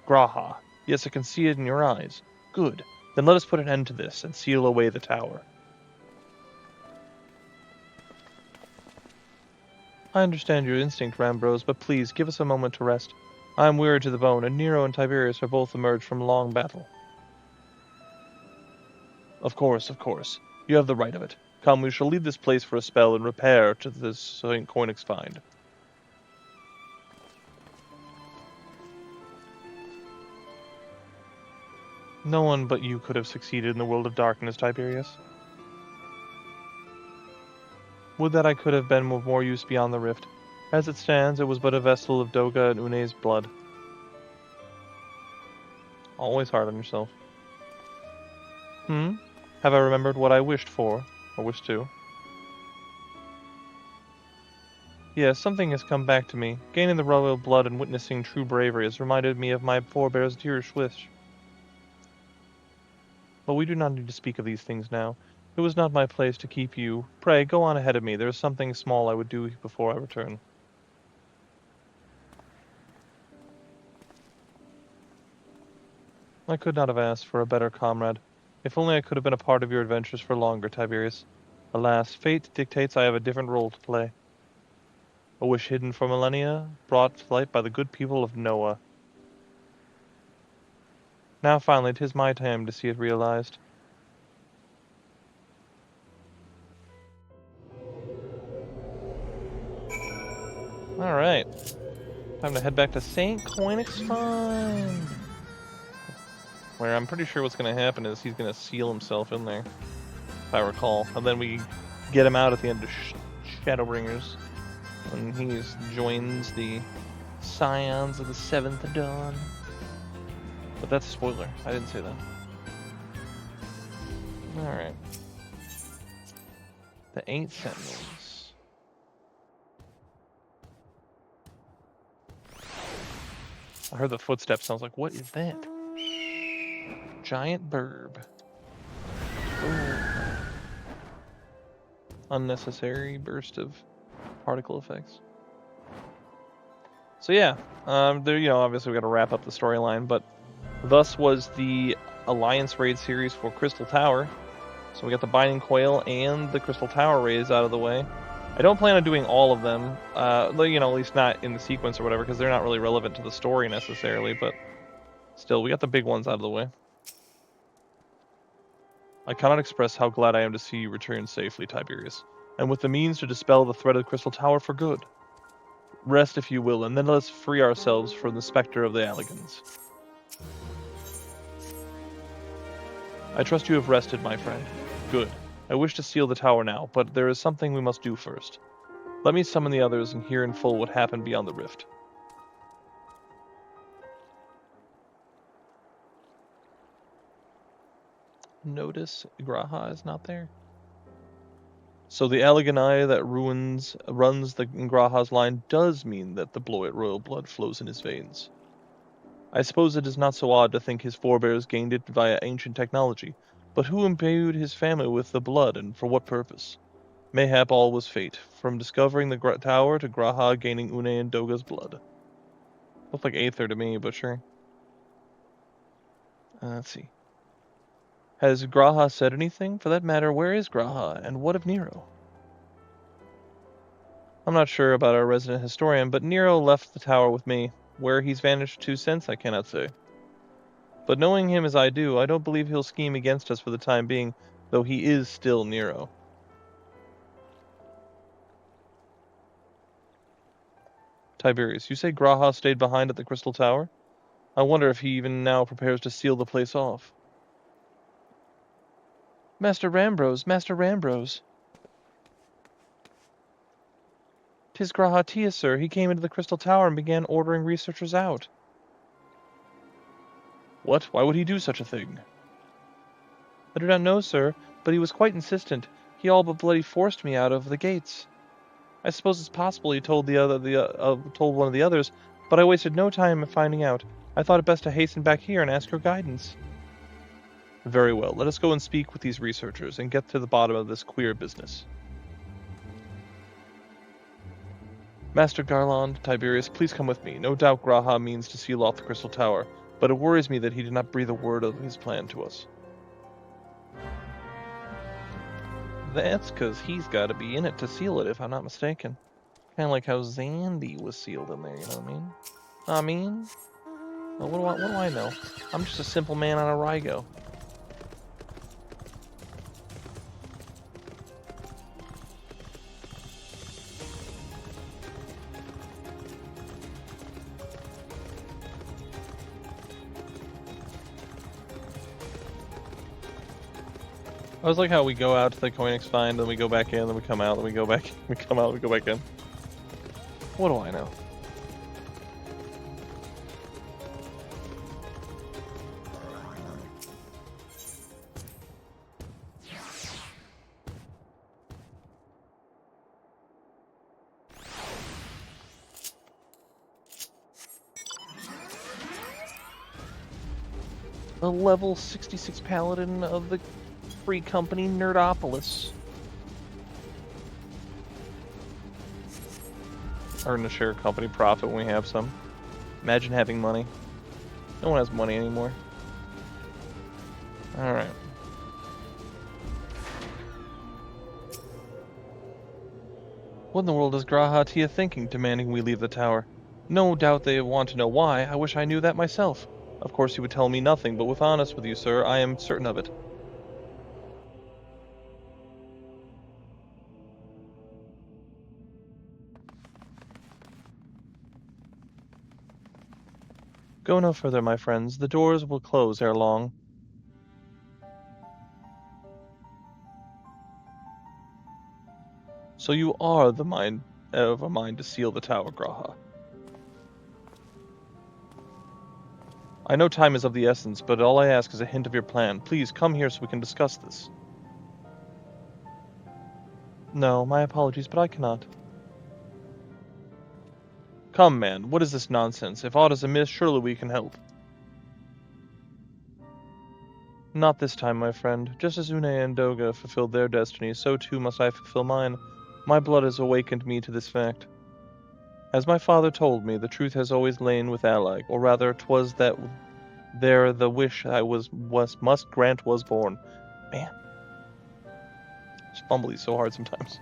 Graha. Yes, I can see it in your eyes. Good. Then let us put an end to this and seal away the tower. I understand your instinct, Rambros, but please, give us a moment to rest. I am weary to the bone, and Nero and Tiberius are both emerged from long battle. Of course. You have the right of it. Come, we shall leave this place for a spell and repair to this St. Koinig's find. No one but you could have succeeded in the world of darkness, Tiberius. Would that I could have been of more use beyond the rift. As it stands, it was but a vessel of Doga and Une's blood. Always hard on yourself. Have I remembered what I wished for? Or wished to? Yes, something has come back to me. Gaining the royal blood and witnessing true bravery has reminded me of my forebears' dearest wish. But we do not need to speak of these things now. It was not my place to keep you. Pray, go on ahead of me. There is something small I would do before I return. I could not have asked for a better comrade. If only I could have been a part of your adventures for longer, Tiberius. Alas, fate dictates I have a different role to play. A wish hidden for millennia, brought to light by the good people of Noah. Now finally, 'tis my time to see it realized. Alright. Time to head back to St. Coinix Find. Where I'm pretty sure what's going to happen is he's going to seal himself in there, if I recall. And then we get him out at the end of Shadowbringers. When he joins the Scions of the Seventh Dawn. But that's a spoiler. I didn't say that. Alright. The 8 Sentinels. I heard the footsteps. I was like, what is that? Giant burb. Ooh. Unnecessary burst of particle effects. So yeah, there. Obviously we got to wrap up the storyline, but thus was the Alliance raid series for Crystal Tower. So we got the Binding Coil and the Crystal Tower raids out of the way. I don't plan on doing all of them, at least not in the sequence or whatever, because they're not really relevant to the story necessarily. But still, we got the big ones out of the way. I cannot express how glad I am to see you return safely, Tiberius, and with the means to dispel the threat of the Crystal Tower for good. Rest if you will, and then let us free ourselves from the specter of the Alligans. I trust you have rested, my friend. Good. I wish to seal the tower now, but there is something we must do first. Let me summon the others and hear in full what happened beyond the rift. Notice Graha is not there. So the Allegheny that runs the Graha's line does mean that the royal blood flows in his veins. I suppose it is not so odd to think his forebears gained it via ancient technology, but who imbued his family with the blood and for what purpose? Mayhap all was fate, from discovering the tower to Graha gaining Une and Doga's blood. Looked like Aether to me, but sure. Let's see. Has Graha said anything? For that matter, where is Graha, and what of Nero? I'm not sure about our resident historian, but Nero left the tower with me. Where he's vanished to since, I cannot say. But knowing him as I do, I don't believe he'll scheme against us for the time being, though he is still Nero. Tiberius, you say Graha stayed behind at the Crystal Tower? I wonder if he even now prepares to seal the place off. Master Rambrose, Master Rambrose. 'Tis Graha Tia, sir. He came into the Crystal Tower and began ordering researchers out. What? Why would he do such a thing? I do not know, sir, but he was quite insistent. He all but bloody forced me out of the gates. I suppose it's possible he told told one of the others, but I wasted no time in finding out. I thought it best to hasten back here and ask your guidance. Very well. Let us go and speak with these researchers and get to the bottom of this queer business. Master Garland, Tiberius, please come with me. No doubt Graha means to seal off the Crystal Tower, but it worries me that he did not breathe a word of his plan to us. That's because he's got to be in it to seal it, if I'm not mistaken. Kind of like how Zandy was sealed in there, you know what I mean? Well, what do I know? I'm just a simple man on a Rygo. I was like how we go out to the Coinix Find, then we go back in, then we come out, then we go back, we come out, we go back in. What do I know? A level 66 paladin of the free company Nerdopolis. Earn a share company profit when we have some. Imagine having money. No one has money anymore. Alright. What in the world is Graha Tia thinking, demanding we leave the tower? No doubt they want to know why. I wish I knew that myself. Of course you would tell me nothing, but with honest with you, sir, I am certain of it. Go no further, my friends. The doors will close ere long. So you are of a mind to seal the tower, Graha. I know time is of the essence, but all I ask is a hint of your plan. Please come here so we can discuss this. No, my apologies, but I cannot. Come, man, what is this nonsense? If aught is amiss, surely we can help. Not this time, my friend. Just as Une and Doga fulfilled their destiny, so too must I fulfill mine. My blood has awakened me to this fact. As my father told me, the truth has always lain with Allag, or rather, 'twas that there the wish I must grant was born. Man. Just fumbly so hard sometimes.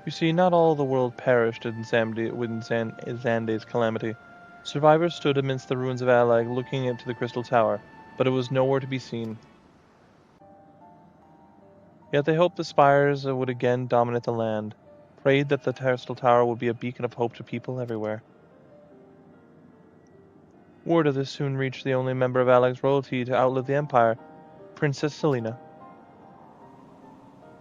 You see, not all the world perished in Zande's calamity. Survivors stood amidst the ruins of Allag, looking into the crystal tower, but it was nowhere to be seen. Yet they hoped the spires would again dominate the land, prayed that the crystal tower would be a beacon of hope to people everywhere. Word of this soon reached the only member of Allag's royalty to outlive the Empire, Princess Selena.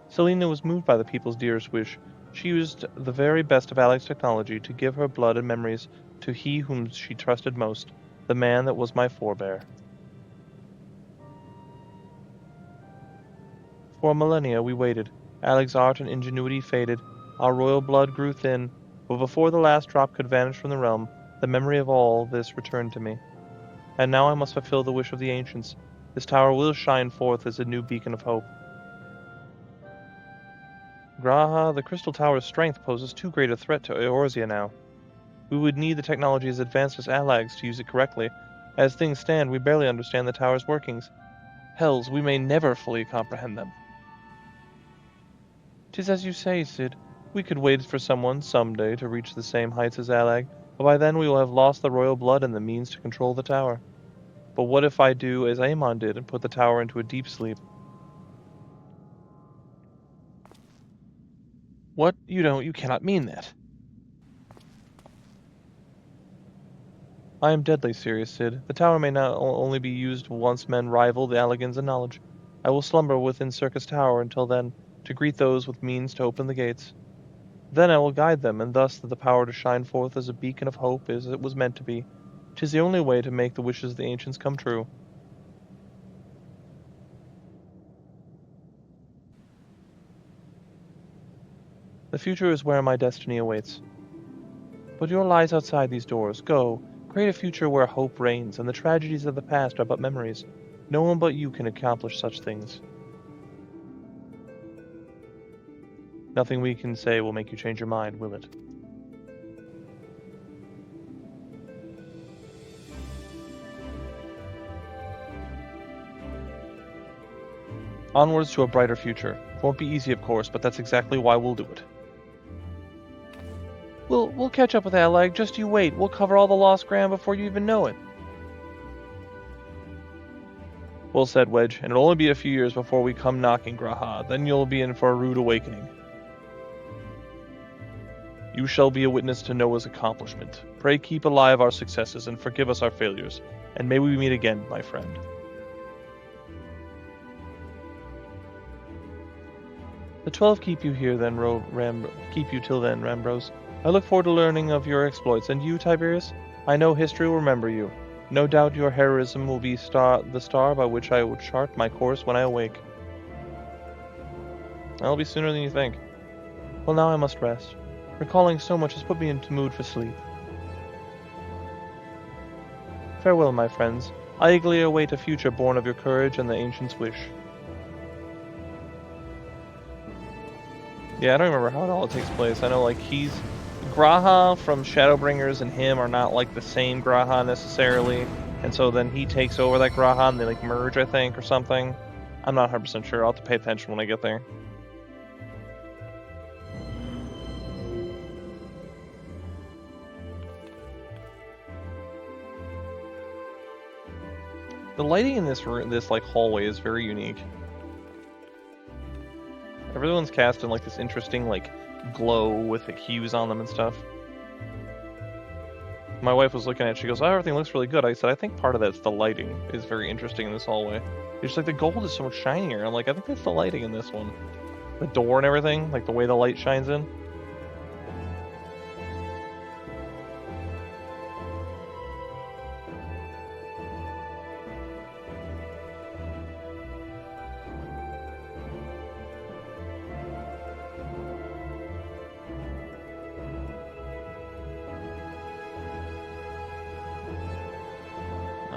Selena was moved by the people's dearest wish. She used the very best of Allag's technology to give her blood and memories to he whom she trusted most, the man that was my forebear. For millennia we waited. Allag's art and ingenuity faded. Our royal blood grew thin, but before the last drop could vanish from the realm, the memory of all this returned to me. And now I must fulfill the wish of the ancients. This tower will shine forth as a new beacon of hope. Graha, the crystal tower's strength poses too great a threat to Eorzea now. We would need the technology as advanced as Allag's to use it correctly. As things stand, we barely understand the tower's workings. Hells, we may never fully comprehend them. 'Tis as you say, Cid. We could wait for someone, someday, to reach the same heights as Allag, but by then we will have lost the royal blood and the means to control the tower. But what if I do as Aemon did and put the tower into a deep sleep? What? You cannot mean that. I am deadly serious, Cid. The tower may not only be used once men rival the Allagans in knowledge. I will slumber within Circus Tower until then, to greet those with means to open the gates. Then I will guide them, and thus the power to shine forth as a beacon of hope as it was meant to be. 'Tis the only way to make the wishes of the ancients come true. The future is where my destiny awaits. But your lies outside these doors. Go, create a future where hope reigns, and the tragedies of the past are but memories. No one but you can accomplish such things. Nothing we can say will make you change your mind, will it? Onwards to a brighter future. It won't be easy, of course, but that's exactly why we'll do it. We'll catch up with Allag, just you wait. We'll cover all the lost ground before you even know it. Well said, Wedge, and it'll only be a few years before we come knocking, Graha. Then you'll be in for a rude awakening. You shall be a witness to Noah's accomplishment. Pray keep alive our successes and forgive us our failures, and may we meet again, my friend. The 12 keep you here then, keep you till then, Rambros. I look forward to learning of your exploits, and you, Tiberius? I know history will remember you. No doubt your heroism will be the star by which I will chart my course when I awake. That'll be sooner than you think. Well, now I must rest. Recalling so much has put me into mood for sleep. Farewell, my friends. I eagerly await a future born of your courage and the ancient's wish. Yeah, I don't remember how it all takes place. I know, like, Graha from Shadowbringers and him are not, like, the same Graha necessarily. And so then he takes over that Graha and they, like, merge, I think, or something. I'm not 100% sure. I'll have to pay attention when I get there. The lighting in this like hallway is very unique. Everyone's cast in like this interesting like glow with the hues on them and stuff. My wife was looking at it, she goes, "Oh, everything looks really good." I said, "I think part of that's the lighting is very interesting in this hallway. It's just like the gold is so much shinier." I'm like, I think that's the lighting in this one. The door and everything, like the way the light shines in.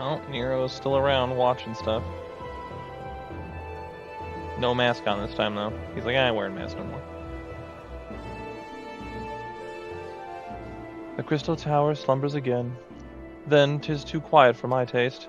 Oh, Nero's still around watching stuff. No mask on this time, though. He's like, I ain't wearing mask no more. The crystal tower slumbers again. Then 'tis too quiet for my taste.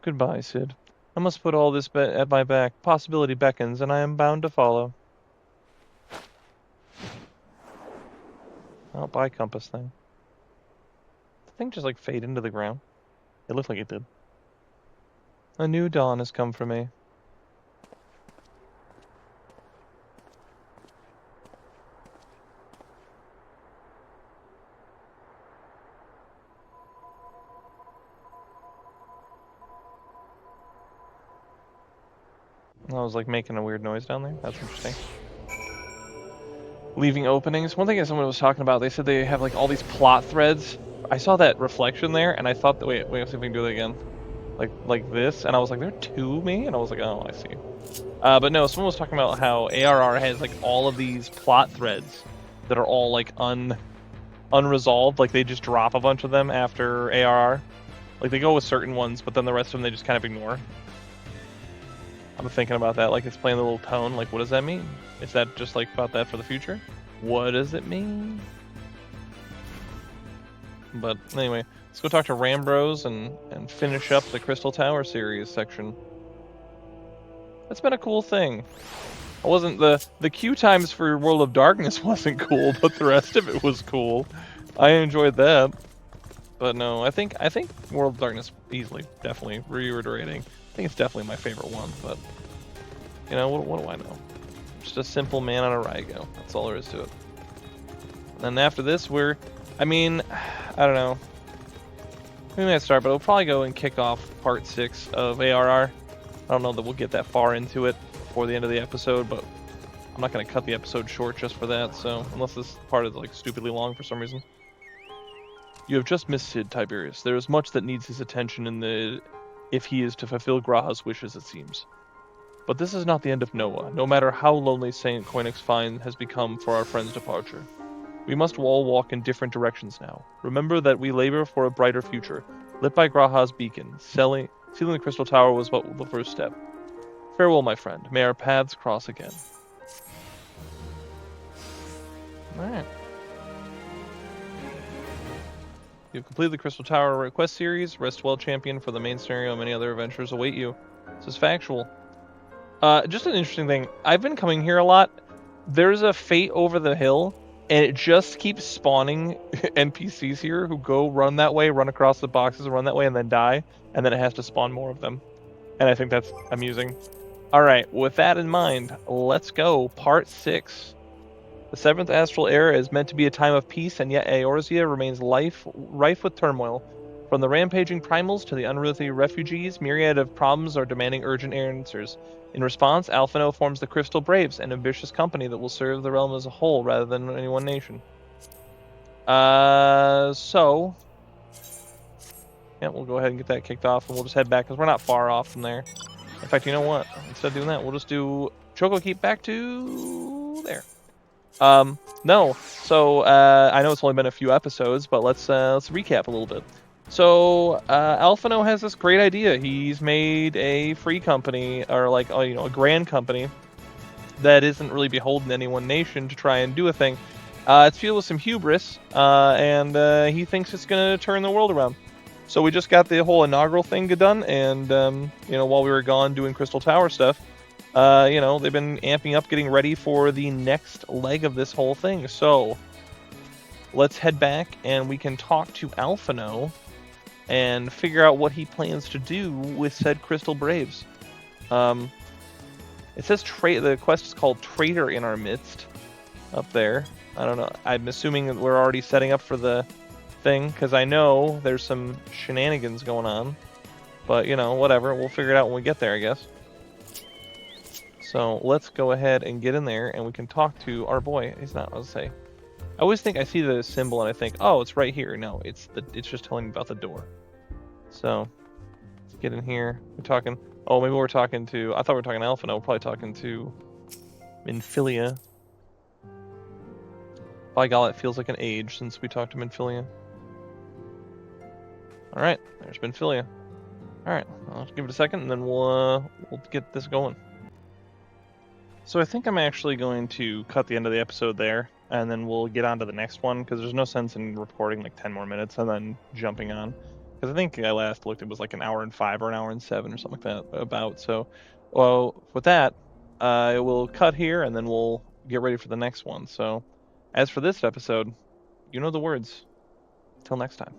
Goodbye, Sid. I must put all this at my back. Possibility beckons, and I am bound to follow. Oh, bye, compass thing. The thing just like fade into the ground. It looked like it did. A new dawn has come for me. I was like making a weird noise down there. That's interesting. Leaving openings. One thing that someone was talking about, they said they have like all these plot threads. I saw that reflection there, and I thought that wait, let's see if we can do that again. Like this, and I was like, there are two of me, and I was like, oh, I see. But no, someone was talking about how ARR has like all of these plot threads that are all like unresolved. Like they just drop a bunch of them after ARR. Like they go with certain ones, but then the rest of them they just kind of ignore. I'm thinking about that, like it's playing the little tone, like what does that mean? Is that just like about that for the future? What does it mean? But anyway, let's go talk to Rambros and finish up the Crystal Tower series section. That's been a cool thing. I wasn't the queue times for World of Darkness wasn't cool, but the rest of it was cool. I enjoyed that. But no, I think World of Darkness easily, definitely reiterating. I think it's definitely my favorite one, but you know, what do I know? Just a simple man on a Rygo. That's all there is to it. And after this, I don't know. We might start, but we'll probably go and kick off part 6 of ARR. I don't know that we'll get that far into it before the end of the episode, but I'm not going to cut the episode short just for that, so unless this part is like stupidly long for some reason. You have just missed Sid, Tiberius. There is much that needs his attention if he is to fulfill Graha's wishes, it seems. But this is not the end of Noah, no matter how lonely St. Koinix's find has become for our friend's departure. We must all walk in different directions now. Remember that we labor for a brighter future, lit by Graha's beacon. Sealing the Crystal Tower was but the first step. Farewell, my friend. May our paths cross again. Alright. You've completed the Crystal Tower quest series. Rest well, champion, for the main scenario and many other adventures await you. This is factual. Just an interesting thing. I've been coming here a lot. There's a fate over the hill, and it just keeps spawning NPCs here who go run that way, run across the boxes, run that way, and then die, and then it has to spawn more of them. And I think that's amusing. Alright, with that in mind, let's go. Part 6. The 7th Astral Era is meant to be a time of peace, and yet Eorzea remains rife with turmoil. From the rampaging primals to the unruly refugees, myriad of problems are demanding urgent answers. In response, Alphino forms the Crystal Braves, an ambitious company that will serve the realm as a whole rather than any one nation. So Yeah, we'll go ahead and get that kicked off, and we'll just head back, because we're not far off from there. In fact, you know what? Instead of doing that, we'll just do Choco Keep back to there. No. So, I know it's only been a few episodes, but let's recap a little bit. So, Alphino has this great idea. He's made a free company, or like, a grand company that isn't really beholden to any one nation to try and do a thing. It's filled with some hubris, and he thinks it's going to turn the world around. So we just got the whole inaugural thing done, and while we were gone doing Crystal Tower stuff, they've been amping up, getting ready for the next leg of this whole thing. So let's head back, and we can talk to Alphino and figure out what he plans to do with said Crystal Braves. It says the quest is called Traitor in Our Midst up there. I don't know. I'm assuming that we're already setting up for the thing, because I know there's some shenanigans going on. But, whatever. We'll figure it out when we get there, I guess. So let's go ahead and get in there, and we can talk to our boy. He's not, I was say. I always think I see the symbol and I think, oh, it's right here. No, it's just telling me about the door. So let's get in here. We're talking. Oh, maybe we're talking to. I thought we were talking to Alphino. We're probably talking to Minfilia. By God, it feels like an age since we talked to Minfilia. All right, there's Minfilia. All right, I'll give it a second, and then we'll get this going. So I think I'm actually going to cut the end of the episode there, and then we'll get on to the next one, because there's no sense in recording like 10 more minutes and then jumping on. Because I think I last looked, it was like an hour and 5 or an hour and 7 or something like that about. So, well, with that, we'll cut here, and then we'll get ready for the next one. So, as for this episode, you know the words. Till next time.